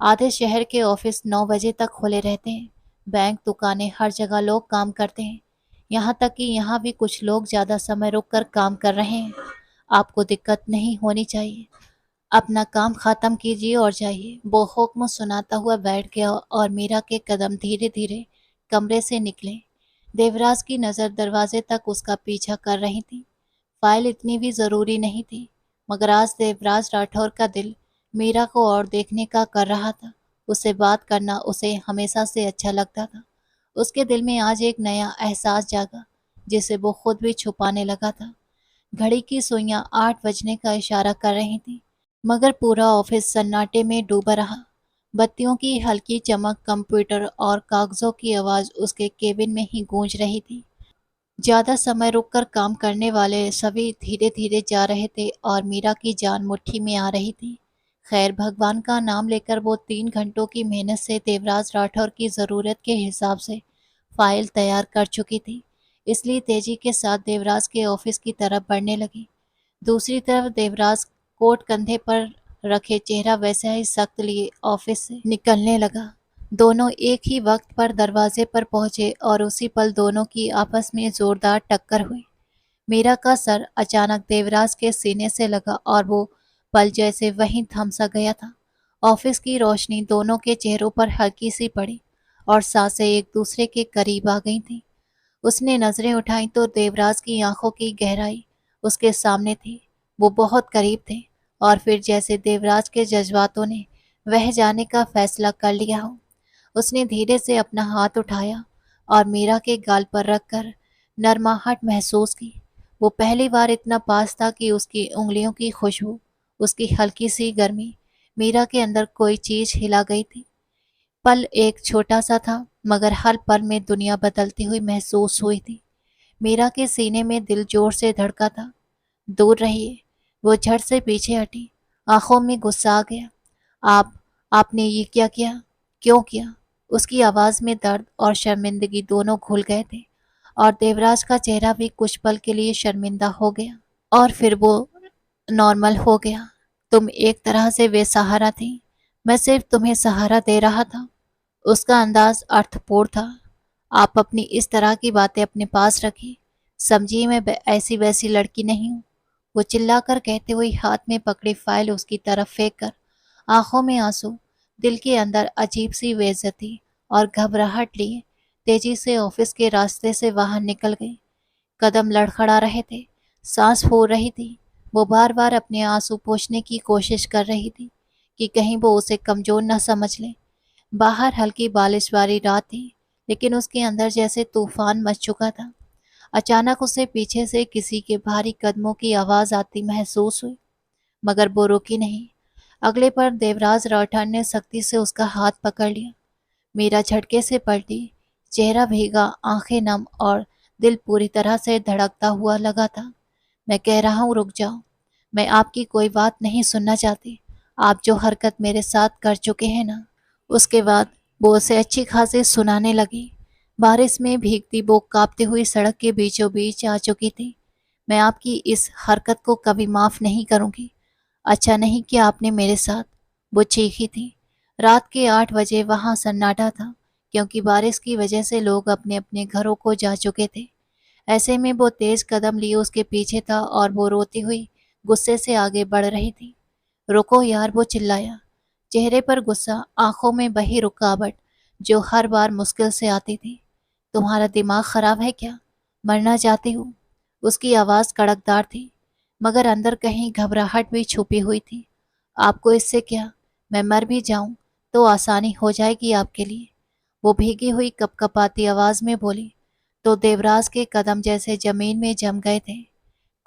आधे शहर के ऑफिस 9 बजे तक खुले रहते हैं। बैंक, दुकानें, हर जगह लोग काम करते हैं। यहाँ तक कि यहाँ भी कुछ लोग ज़्यादा समय रुक कर काम कर रहे हैं। आपको दिक्कत नहीं होनी चाहिए। अपना काम खत्म कीजिए और जाइए। वो हुक्म सुनाता हुआ बैठ गया और मीरा के कदम धीरे धीरे कमरे से निकले। देवराज की नज़र दरवाजे तक उसका पीछा कर रही थी। फाइल इतनी भी ज़रूरी नहीं थी, मगर आज देवराज राठौर का दिल मीरा को और देखने का कर रहा था। उससे बात करना उसे हमेशा से अच्छा लगता था। उसके दिल में आज एक नया एहसास जागा, जिसे वो खुद भी छुपाने लगा था। घड़ी की सुइयां 8 बजने का इशारा कर रही थी, मगर पूरा ऑफिस सन्नाटे में डूबा रहा। बत्तियों की हल्की चमक, कंप्यूटर और कागजों की आवाज़ उसके केबिन में ही गूंज रही थी। ज़्यादा समय रुककर काम करने वाले सभी धीरे धीरे जा रहे थे और मीरा की जान मुट्ठी में आ रही थी। खैर, भगवान का नाम लेकर वो 3 घंटों की मेहनत से देवराज राठौर की ज़रूरत के हिसाब से फाइल तैयार कर चुकी थी, इसलिए तेजी के साथ देवराज के ऑफिस की तरफ बढ़ने लगी। दूसरी तरफ देवराज कोट कंधे पर रखे, चेहरा वैसा ही सख्त लिए ऑफिस से निकलने लगा। दोनों एक ही वक्त पर दरवाजे पर पहुंचे और उसी पल दोनों की आपस में जोरदार टक्कर हुई। मीरा का सर अचानक देवराज के सीने से लगा और वो पल जैसे वहीं थम सा गया था। ऑफिस की रोशनी दोनों के चेहरों पर हल्की सी पड़ी और सांसें एक दूसरे के करीब आ गई थीं। उसने नजरें उठाई तो देवराज की आंखों की गहराई उसके सामने थी। वो बहुत करीब थे और फिर जैसे देवराज के जज्बातों ने वह जाने का फैसला कर लिया हो। उसने धीरे से अपना हाथ उठाया और मीरा के गाल पर रखकर नरमाहट महसूस की। वो पहली बार इतना पास था कि उसकी उंगलियों की खुशबू, उसकी हल्की सी गर्मी, मीरा के अंदर कोई चीज हिला गई थी। पल एक छोटा सा था, मगर हर पल में दुनिया बदलती हुई महसूस हुई थी। मीरा के सीने में दिल जोर से धड़का था। दूर रहिए। वो झट से पीछे हटी। आंखों में गुस्सा आ गया। आप आपने ये क्या किया? क्यों किया? उसकी आवाज में दर्द और शर्मिंदगी दोनों घुल गए थे और देवराज का चेहरा भी कुछ पल के लिए शर्मिंदा हो गया और फिर वो नॉर्मल हो गया। तुम एक तरह से बेसहारा थी, मैं सिर्फ तुम्हें सहारा दे रहा था। उसका अंदाज अर्थपूर्ण था। आप अपनी इस तरह की बातें अपने पास रखिए। समझिए, मैं ऐसी वैसी लड़की नहीं हूँ। वो चिल्लाकर कहते हुए हाथ में पकड़ी फाइल उसकी तरफ फेंक कर, आंखों में आंसू, दिल के अंदर अजीब सी बेइज्जती और घबराहट लिए तेजी से ऑफिस के रास्ते से बाहर निकल गई। कदम लड़खड़ा रहे थे, सांस फूल रही थी। वो बार बार अपने आंसू पोंछने की कोशिश कर रही थी कि कहीं वो उसे कमजोर न समझ ले। बाहर हल्की बारिश वाली रात थी, लेकिन उसके अंदर जैसे तूफान मच चुका था। अचानक उसे पीछे से किसी के भारी कदमों की आवाज आती महसूस हुई, मगर वो रुकी नहीं। अगले पर देवराज राठौर ने सख्ती से उसका हाथ पकड़ लिया। मीरा झटके से पलटी, चेहरा भीगा, आंखें नम और दिल पूरी तरह से धड़कता हुआ लगा था। मैं कह रहा हूँ रुक जाओ। मैं आपकी कोई बात नहीं सुनना चाहती। आप जो हरकत मेरे साथ कर चुके हैं ना। उसके बाद वो उसे अच्छी खासी सुनाने लगी। बारिश में भीगती वो कांपती हुई सड़क के बीचों बीच आ चुकी थी। मैं आपकी इस हरकत को कभी माफ नहीं करूंगी। अच्छा नहीं किया आपने मेरे साथ। वो चीखी थी। रात के 8 बजे वहां सन्नाटा था, क्योंकि बारिश की वजह से लोग अपने अपने घरों को जा चुके थे। ऐसे में वो तेज कदम लिए उसके पीछे था और वो रोती हुई गुस्से से आगे बढ़ रही थी। रुको यार, वो चिल्लाया, चेहरे पर गुस्सा, आंखों में वही रुकावट जो हर बार मुश्किल से आती थी। तुम्हारा दिमाग खराब है क्या? मरना चाहती हूँ? उसकी आवाज़ कड़कदार थी, मगर अंदर कहीं घबराहट भी छुपी हुई थी। आपको इससे क्या? मैं मर भी जाऊं तो आसानी हो जाएगी आपके लिए। वो भीगी हुई कपकपाती आवाज़ में बोली। तो देवराज के कदम जैसे जमीन में जम गए थे।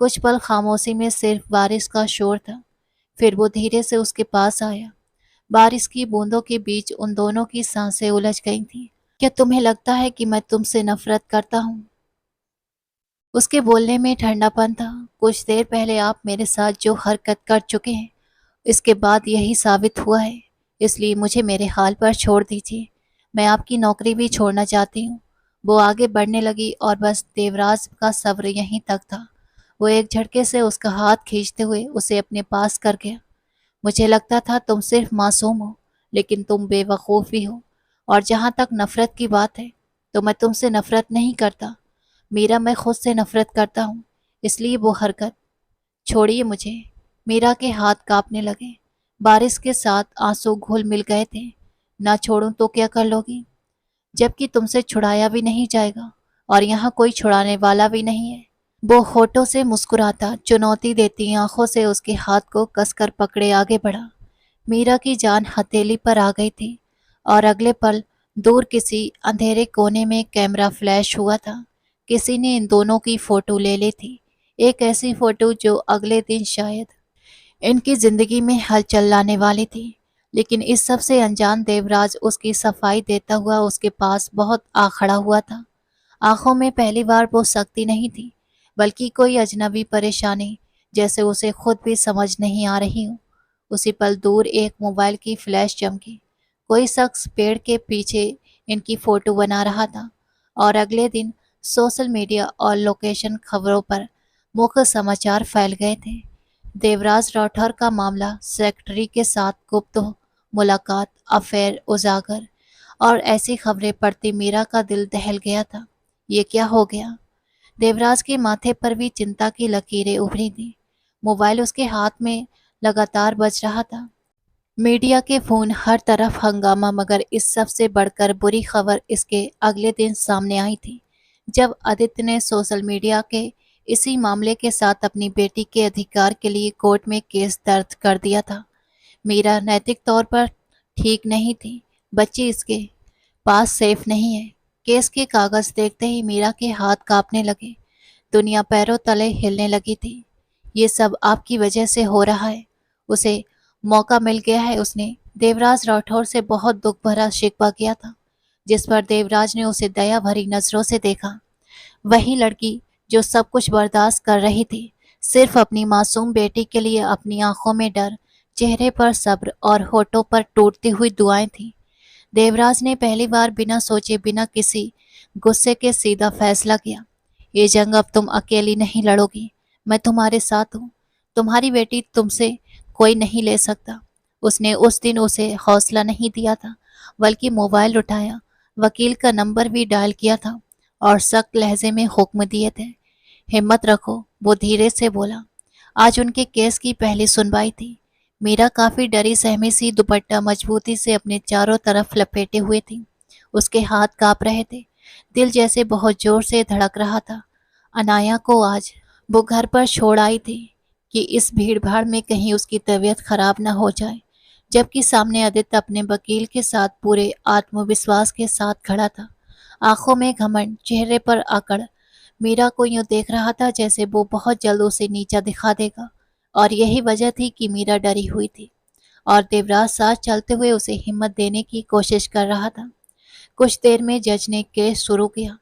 कुछ पल खामोशी में सिर्फ बारिश का शोर था। फिर वो धीरे से उसके पास आया। बारिश की बूंदों के बीच उन दोनों की सांसें उलझ गई थीं। क्या तुम्हें लगता है कि मैं तुमसे नफरत करता हूँ? उसके बोलने में ठंडापन था। कुछ देर पहले आप मेरे साथ जो हरकत कर चुके हैं, इसके बाद यही साबित हुआ है। इसलिए मुझे मेरे हाल पर छोड़ दीजिए। मैं आपकी नौकरी भी छोड़ना चाहती हूँ। वो आगे बढ़ने लगी और बस देवराज का सब्र यहीं तक था। वो एक झटके से उसका हाथ खींचते हुए उसे अपने पास कर गया। मुझे लगता था तुम सिर्फ मासूम हो, लेकिन तुम बेवकूफ़ भी हो। और जहाँ तक नफरत की बात है, तो मैं तुमसे नफरत नहीं करता। मीरा, मैं खुद से नफरत करता हूँ। इसलिए वो हरकत। छोड़िए मुझे। मीरा के हाथ कांपने लगे। बारिश के साथ आंसू घुल मिल गए थे। ना छोड़ूं तो क्या कर लोगी, जबकि तुमसे छुड़ाया भी नहीं जाएगा और यहाँ कोई छुड़ाने वाला भी नहीं है। वो होठों से मुस्कुराता, चुनौती देती आंखों से उसके हाथ को कसकर पकड़े आगे बढ़ा। मीरा की जान हथेली पर आ गई थी और अगले पल दूर किसी अंधेरे कोने में कैमरा फ्लैश हुआ था। किसी ने इन दोनों की फोटो ले ली थी। एक ऐसी फोटो जो अगले दिन शायद इनकी जिंदगी में हलचल लाने वाली थी। लेकिन इस सब से अनजान देवराज उसकी सफाई देता हुआ उसके पास बहुत आ खड़ा हुआ था। आंखों में पहली बार वो सख्ती नहीं थी, बल्कि कोई अजनबी परेशानी, जैसे उसे खुद भी समझ नहीं आ रही हो। उसी पल दूर एक मोबाइल की फ्लैश चमकी। कोई शख्स पेड़ के पीछे इनकी फोटो बना रहा था। और अगले दिन सोशल मीडिया और लोकेशन खबरों पर मुख्य समाचार फैल गए थे। देवराज राठौर का मामला, सेक्रेटरी के साथ गुप्त मुलाकात, अफेयर उजागर, और ऐसी खबरें पढ़ती मीरा का दिल दहल गया था। ये क्या हो गया? देवराज के माथे पर भी चिंता की लकीरें उभरी थी। मोबाइल उसके हाथ में लगातार बज रहा था। मीडिया के फोन, हर तरफ हंगामा, मगर इस सब से बढ़कर बुरी खबर इसके अगले दिन सामने आई थी, जब आदित्य ने सोशल मीडिया के इसी मामले के साथ अपनी बेटी के अधिकार के लिए कोर्ट में केस दर्ज कर दिया था। मीरा नैतिक तौर पर ठीक नहीं थी। बच्ची इसके पास सेफ नहीं है। केस के कागज देखते ही मीरा के हाथ कांपने लगे। दुनिया पैरों तले हिलने लगी थी। ये सब आपकी वजह से हो रहा है। उसे मौका मिल गया है। उसने देवराज राठौर से बहुत दुख भरा शिकवा किया था, जिस पर देवराज ने उसे दया भरी नजरों से देखा। वही लड़की जो सब कुछ बर्दाश्त कर रही थी, सिर्फ अपनी मासूम बेटी के लिए। अपनी आंखों में डर, चेहरे पर सब्र और होठों पर टूटती हुई दुआएं थी। देवराज ने पहली बार बिना सोचे, बिना किसी गुस्से के सीधा फैसला किया। ये जंग अब तुम अकेली नहीं लड़ोगी, मैं तुम्हारे साथ हूँ। तुम्हारी बेटी तुमसे कोई नहीं ले सकता। उसने उस दिन उसे हौसला नहीं दिया था, बल्कि मोबाइल उठाया, वकील का नंबर भी डायल किया था और सख्त लहजे में हुक्म दिए थे। हिम्मत रखो, वो धीरे से बोला। आज उनके केस की पहली सुनवाई थी। मीरा काफी डरी सहमी सी दुपट्टा मजबूती से अपने चारों तरफ लपेटे हुए थी। उसके हाथ कांप रहे थे, दिल जैसे बहुत जोर से धड़क रहा था। अनाया को आज वो घर पर छोड़ आई थी कि इस भीड़ भाड़ में कहीं उसकी तबीयत खराब न हो जाए, जबकि सामने आदित्य अपने वकील के साथ पूरे आत्मविश्वास के साथ खड़ा था। आंखों में घमंड, चेहरे पर अकड़। मीरा को यूं देख रहा था जैसे वो बहुत जल्द उसे नीचा दिखा देगा। और यही वजह थी कि मीरा डरी हुई थी और देवराज साथ चलते हुए उसे हिम्मत देने की कोशिश कर रहा था। कुछ देर में जज ने केस शुरू किया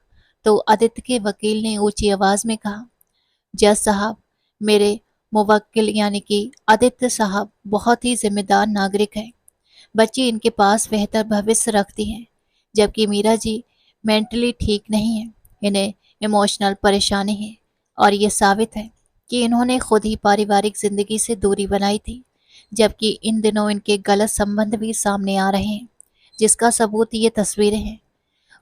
तो आदित्य के वकील ने ऊंची आवाज में कहा, जज साहब, मेरे मुवक्किल यानी कि आदित्य साहब बहुत ही जिम्मेदार नागरिक हैं। बच्ची इनके पास बेहतर भविष्य रखती हैं, जबकि मीरा जी मेंटली ठीक नहीं है। इन्हें इमोशनल परेशानी है और ये साबित है कि इन्होंने खुद ही पारिवारिक जिंदगी से दूरी बनाई थी, जबकि इन दिनों इनके गलत संबंध भी सामने आ रहे हैं, जिसका सबूत ये तस्वीरें हैं।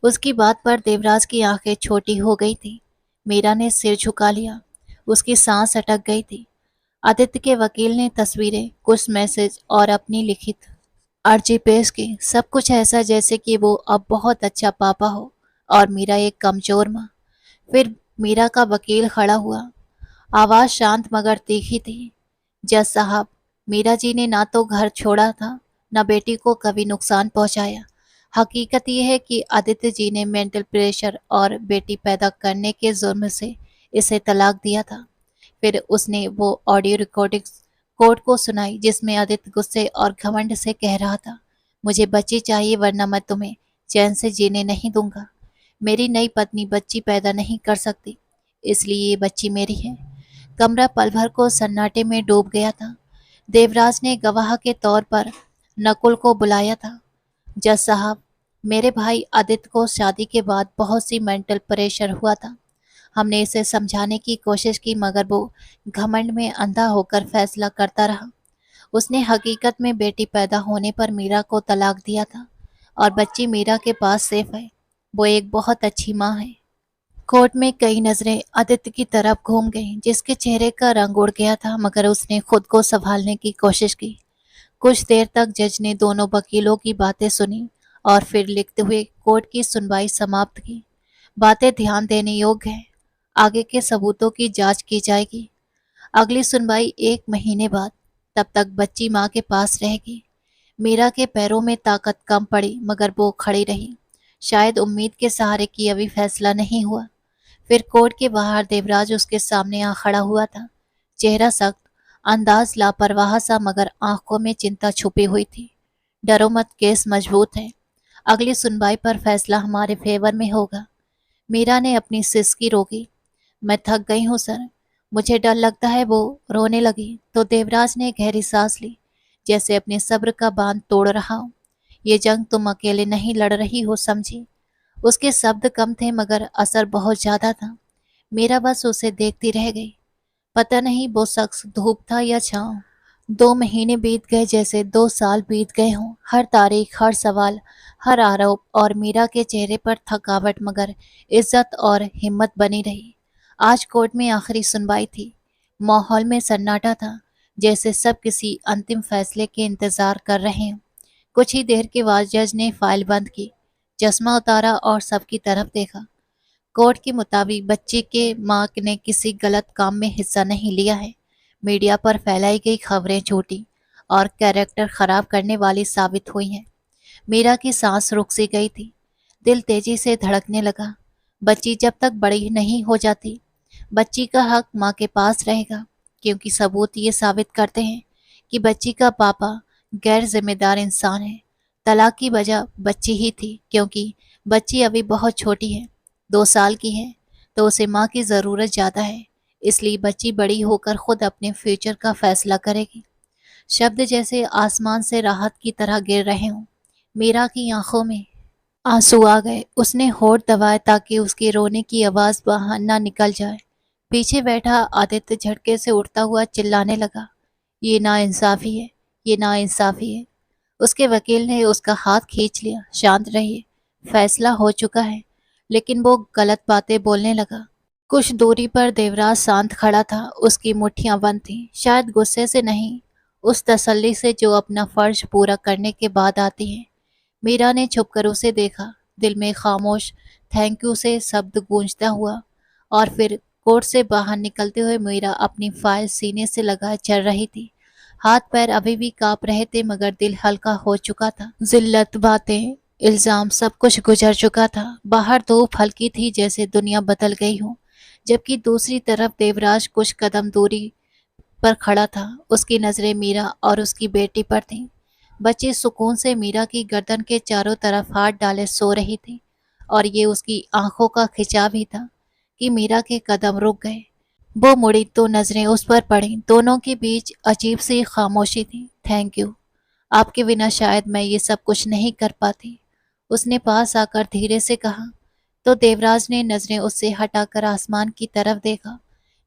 उसकी बात पर देवराज की आंखें छोटी हो गई थी। मीरा ने सिर झुका लिया, उसकी सांस अटक गई थी। आदित्य के वकील ने तस्वीरें, कुछ मैसेज और अपनी लिखित अर्जी पेश की। सब कुछ ऐसा जैसे कि वो अब बहुत अच्छा पापा हो और मीरा एक कमजोर माँ। फिर मीरा का वकील खड़ा हुआ, आवाज शांत मगर तीखी थी। जज साहब, मीरा जी ने ना तो घर छोड़ा था, न बेटी को कभी नुकसान पहुंचाया। हकीकत यह है कि आदित्य जी ने मेंटल प्रेशर और बेटी पैदा करने के जुर्म से इसे तलाक दिया था। फिर उसने वो ऑडियो रिकॉर्डिंग्स कोर्ट को सुनाई, जिसमें आदित्य गुस्से और घमंड से कह रहा था, मुझे बच्ची चाहिए वरना मैं तुम्हें चैन से जीने नहीं दूंगा। मेरी नई पत्नी बच्ची पैदा नहीं कर सकती। इसलिए ये बच्ची मेरी है। कमरा पल भर को सन्नाटे में डूब गया था। देवराज ने गवाह के तौर पर नकुल को बुलाया था। जज साहब, मेरे भाई आदित्य को शादी के बाद बहुत सी मेंटल प्रेशर हुआ था। हमने इसे समझाने की कोशिश की मगर वो घमंड में अंधा होकर फैसला करता रहा। उसने हकीकत में बेटी पैदा होने पर मीरा को तलाक दिया था और बच्ची मीरा के पास सेफ है। वो एक बहुत अच्छी माँ है। कोर्ट में कई नजरें आदित्य की तरफ घूम गईं, जिसके चेहरे का रंग उड़ गया था मगर उसने खुद को संभालने की कोशिश की। कुछ देर तक जज ने दोनों वकीलों की बातें सुनी और फिर लिखते हुए कोर्ट की सुनवाई समाप्त की। बातें ध्यान देने योग्य हैं। आगे के सबूतों की जांच की जाएगी। अगली सुनवाई 1 महीने बाद। तब तक बच्ची माँ के पास रहेगी। मीरा के पैरों में ताकत कम पड़ी मगर वो खड़ी रही। शायद उम्मीद के सहारे कि अभी फैसला नहीं हुआ। फिर कोर्ट के बाहर देवराज उसके सामने आ खड़ा हुआ था। चेहरा सख्त, अंदाज लापरवाह सा मगर आंखों में चिंता छुपी हुई थी। डरो मत, केस मजबूत है। अगली सुनवाई पर फैसला हमारे फेवर में होगा। मीरा ने अपनी सिसकी रोकी। मैं थक गई हूँ सर, मुझे डर लगता है। वो रोने लगी तो देवराज ने गहरी सांस ली, जैसे अपने सब्र का बांध तोड़ रहा हो। ये जंग तुम अकेले नहीं लड़ रही हो, समझी। उसके शब्द कम थे मगर असर बहुत ज्यादा था। मीरा बस उसे देखती रह गई। पता नहीं वो शख्स धूप था या छांव। 2 महीने बीत गए जैसे 2 साल बीत गए हों। हर तारीख, हर सवाल, हर आरोप और मीरा के चेहरे पर थकावट मगर इज्जत और हिम्मत बनी रही। आज कोर्ट में आखिरी सुनवाई थी। माहौल में सन्नाटा था, जैसे सब किसी अंतिम फैसले के इंतजार कर रहे हों। कुछ ही देर के बाद जज ने फाइल बंद की, चश्मा उतारा और सबकी तरफ देखा। कोर्ट के मुताबिक बच्चे के मां ने किसी गलत काम में हिस्सा नहीं लिया है। मीडिया पर फैलाई गई खबरें झूठी और कैरेक्टर खराब करने वाली साबित हुई हैं। मीरा की सांस रुक सी गई थी। दिल तेजी से धड़कने लगा। बच्ची जब तक बड़ी नहीं हो जाती, बच्ची का हक माँ के पास रहेगा, क्योंकि सबूत ये साबित करते हैं कि बच्ची का पापा गैर जिम्मेदार इंसान है। तलाक की वजह बच्ची ही थी, क्योंकि बच्ची अभी बहुत छोटी है, 2 साल की है, तो उसे माँ की ज़रूरत ज़्यादा है। इसलिए बच्ची बड़ी होकर खुद अपने फ्यूचर का फैसला करेगी। शब्द जैसे आसमान से राहत की तरह गिर रहे हों। मीरा की आंखों में आंसू आ गए। उसने होठ दबाए ताकि उसकी रोने की आवाज़ बाहर ना निकल जाए। पीछे बैठा आदित्य झटके से उठता हुआ चिल्लाने लगा, ये नाइंसाफ़ी है, ये नाइंसाफ़ी है। उसके वकील ने उसका हाथ खींच लिया। शांत रहिए, फैसला हो चुका है। लेकिन वो गलत बातें बोलने लगा। कुछ दूरी पर देवराज शांत खड़ा था। उसकी मुट्ठियां बंद थीं, शायद गुस्से से नहीं, उस तसल्ली से जो अपना फर्ज पूरा करने के बाद आती है। मीरा ने छुपकर उसे देखा, दिल में खामोश थैंक यू से शब्द गूंजता हुआ। और फिर कोर्ट से बाहर निकलते हुए मीरा अपनी फाइल सीने से लगाए चल रही थी। हाथ पैर अभी भी कांप रहे थे मगर दिल हल्का हो चुका था। जिल्लत, बातें, इल्जाम, सब कुछ गुजर चुका था। बाहर धूप हल्की थी, जैसे दुनिया बदल गई हो। जबकि दूसरी तरफ देवराज कुछ कदम दूरी पर खड़ा था। उसकी नजरें मीरा और उसकी बेटी पर थीं। बच्ची सुकून से मीरा की गर्दन के चारों तरफ हाथ डाले सो रही थी और ये उसकी आंखों का खिंचाव ही था कि मीरा के कदम रुक गए। वो मुड़ी तो नजरें उस पर पड़ी। दोनों के बीच अजीब सी खामोशी थी। थैंक यू, आपके बिना शायद मैं ये सब कुछ नहीं कर पाती, उसने पास आकर धीरे से कहा। तो देवराज ने नजरें उससे हटाकर आसमान की तरफ देखा,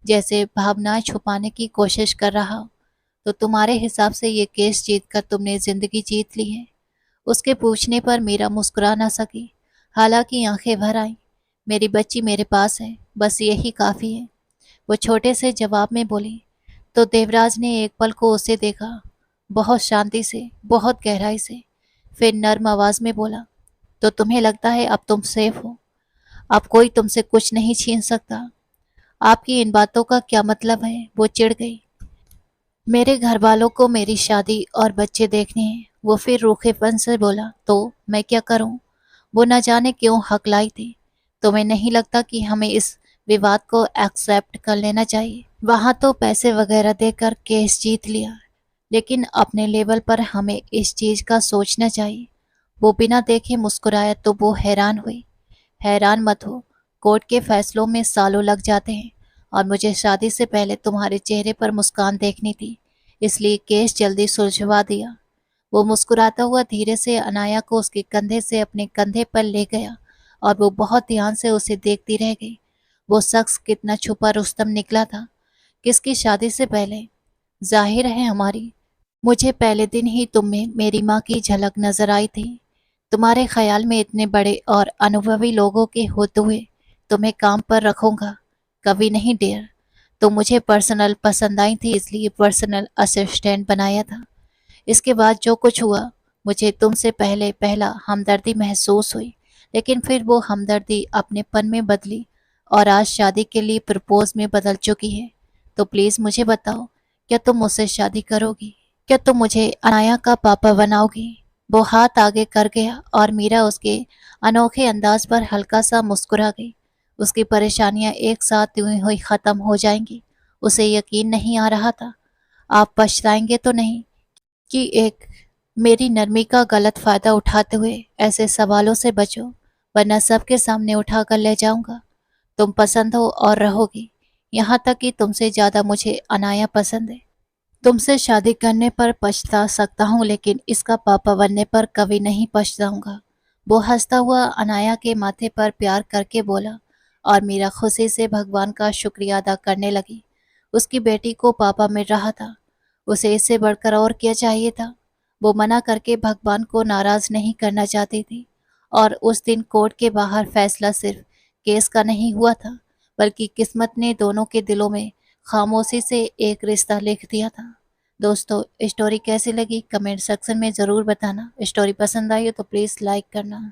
जैसे भावनाएं छुपाने की कोशिश कर रहा हो। तो तुम्हारे हिसाब से ये केस जीतकर तुमने जिंदगी जीत ली है? उसके पूछने पर मीरा मुस्कुरा न सकी, हालांकि आंखें भर आईं। मेरी बच्ची मेरे पास है, बस यही काफी है, वो छोटे से जवाब में बोली। तो देवराज ने एक पल को उसे देखा, बहुत शांति से, बहुत गहराई से। फिर नर्म आवाज में बोला, तो तुम्हें लगता है अब तुम सेफ हो, अब कोई तुमसे कुछ नहीं छीन सकता? आपकी इन बातों का क्या मतलब है? वो चिढ़ गई। मेरे घर वालों को मेरी शादी और बच्चे देखने हैं। वो फिर रूखेपन से बोला, तो मैं क्या करूं? वो न जाने क्यों हकलाई थी। तुम्हें नहीं लगता कि हमें इस विवाद को एक्सेप्ट कर लेना चाहिए? वहां तो पैसे वगैरह देकर केस जीत लिया, लेकिन अपने लेवल पर हमें इस चीज का सोचना चाहिए। वो बिना देखे मुस्कुराया तो वो हैरान हुई। हैरान मत हो, कोर्ट के फैसलों में सालों लग जाते हैं, और मुझे शादी से पहले तुम्हारे चेहरे पर मुस्कान देखनी थी, इसलिए केस जल्दी सुलझवा दिया। वो मुस्कुराता हुआ धीरे से अनाया को उसके कंधे से अपने कंधे पर ले गया और वो बहुत ध्यान से उसे देखती रह गई। वो शख्स कितना छुपा रुस्तम निकला था। किसकी शादी से पहले? जाहिर है हमारी। मुझे पहले दिन ही तुम में मेरी माँ की झलक नजर आई थी। तुम्हारे ख्याल में इतने बड़े और अनुभवी लोगों के होते हुए तुम्हें काम पर रखूंगा? कभी नहीं डियर। तो मुझे पर्सनल पसंद आई थी, इसलिए पर्सनल असिस्टेंट बनाया था। इसके बाद जो कुछ हुआ, मुझे तुमसे पहले पहला हमदर्दी महसूस हुई, लेकिन फिर वो हमदर्दी अपनेपन में बदली और आज शादी के लिए प्रपोज में बदल चुकी है। तो प्लीज मुझे बताओ, क्या तुम मुझसे शादी करोगी? क्या तुम मुझे अनाया का पापा बनाओगी? वो हाथ आगे कर गया और मीरा उसके अनोखे अंदाज पर हल्का सा मुस्कुरा गई। उसकी परेशानियां एक साथ हुई हुई खत्म हो जाएंगी। उसे यकीन नहीं आ रहा था। आप पछताएंगे तो नहीं कि एक मेरी नरमी का गलत फायदा उठाते हुए ऐसे सवालों से बचो, वरना सबके सामने उठाकर ले जाऊंगा। तुम पसंद हो और रहोगी। यहाँ तक कि तुमसे ज्यादा मुझे अनाया पसंद है। तुमसे शादी करने पर पछता सकता हूँ, लेकिन इसका पापा बनने पर कभी नहीं पछताऊंगा। वो हंसता हुआ अनाया के माथे पर प्यार करके बोला और मीरा खुशी से भगवान का शुक्रिया अदा करने लगी। उसकी बेटी को पापा मिल रहा था। उसे इससे बढ़कर और क्या चाहिए था? वो मना करके भगवान को नाराज नहीं करना चाहती थी। और उस दिन कोर्ट के बाहर फैसला सिर्फ केस का नहीं हुआ था, बल्कि किस्मत ने दोनों के दिलों में खामोशी से एक रिश्ता लिख दिया था। दोस्तों, स्टोरी कैसी लगी कमेंट सेक्शन में ज़रूर बताना। स्टोरी पसंद आई हो तो प्लीज़ लाइक करना।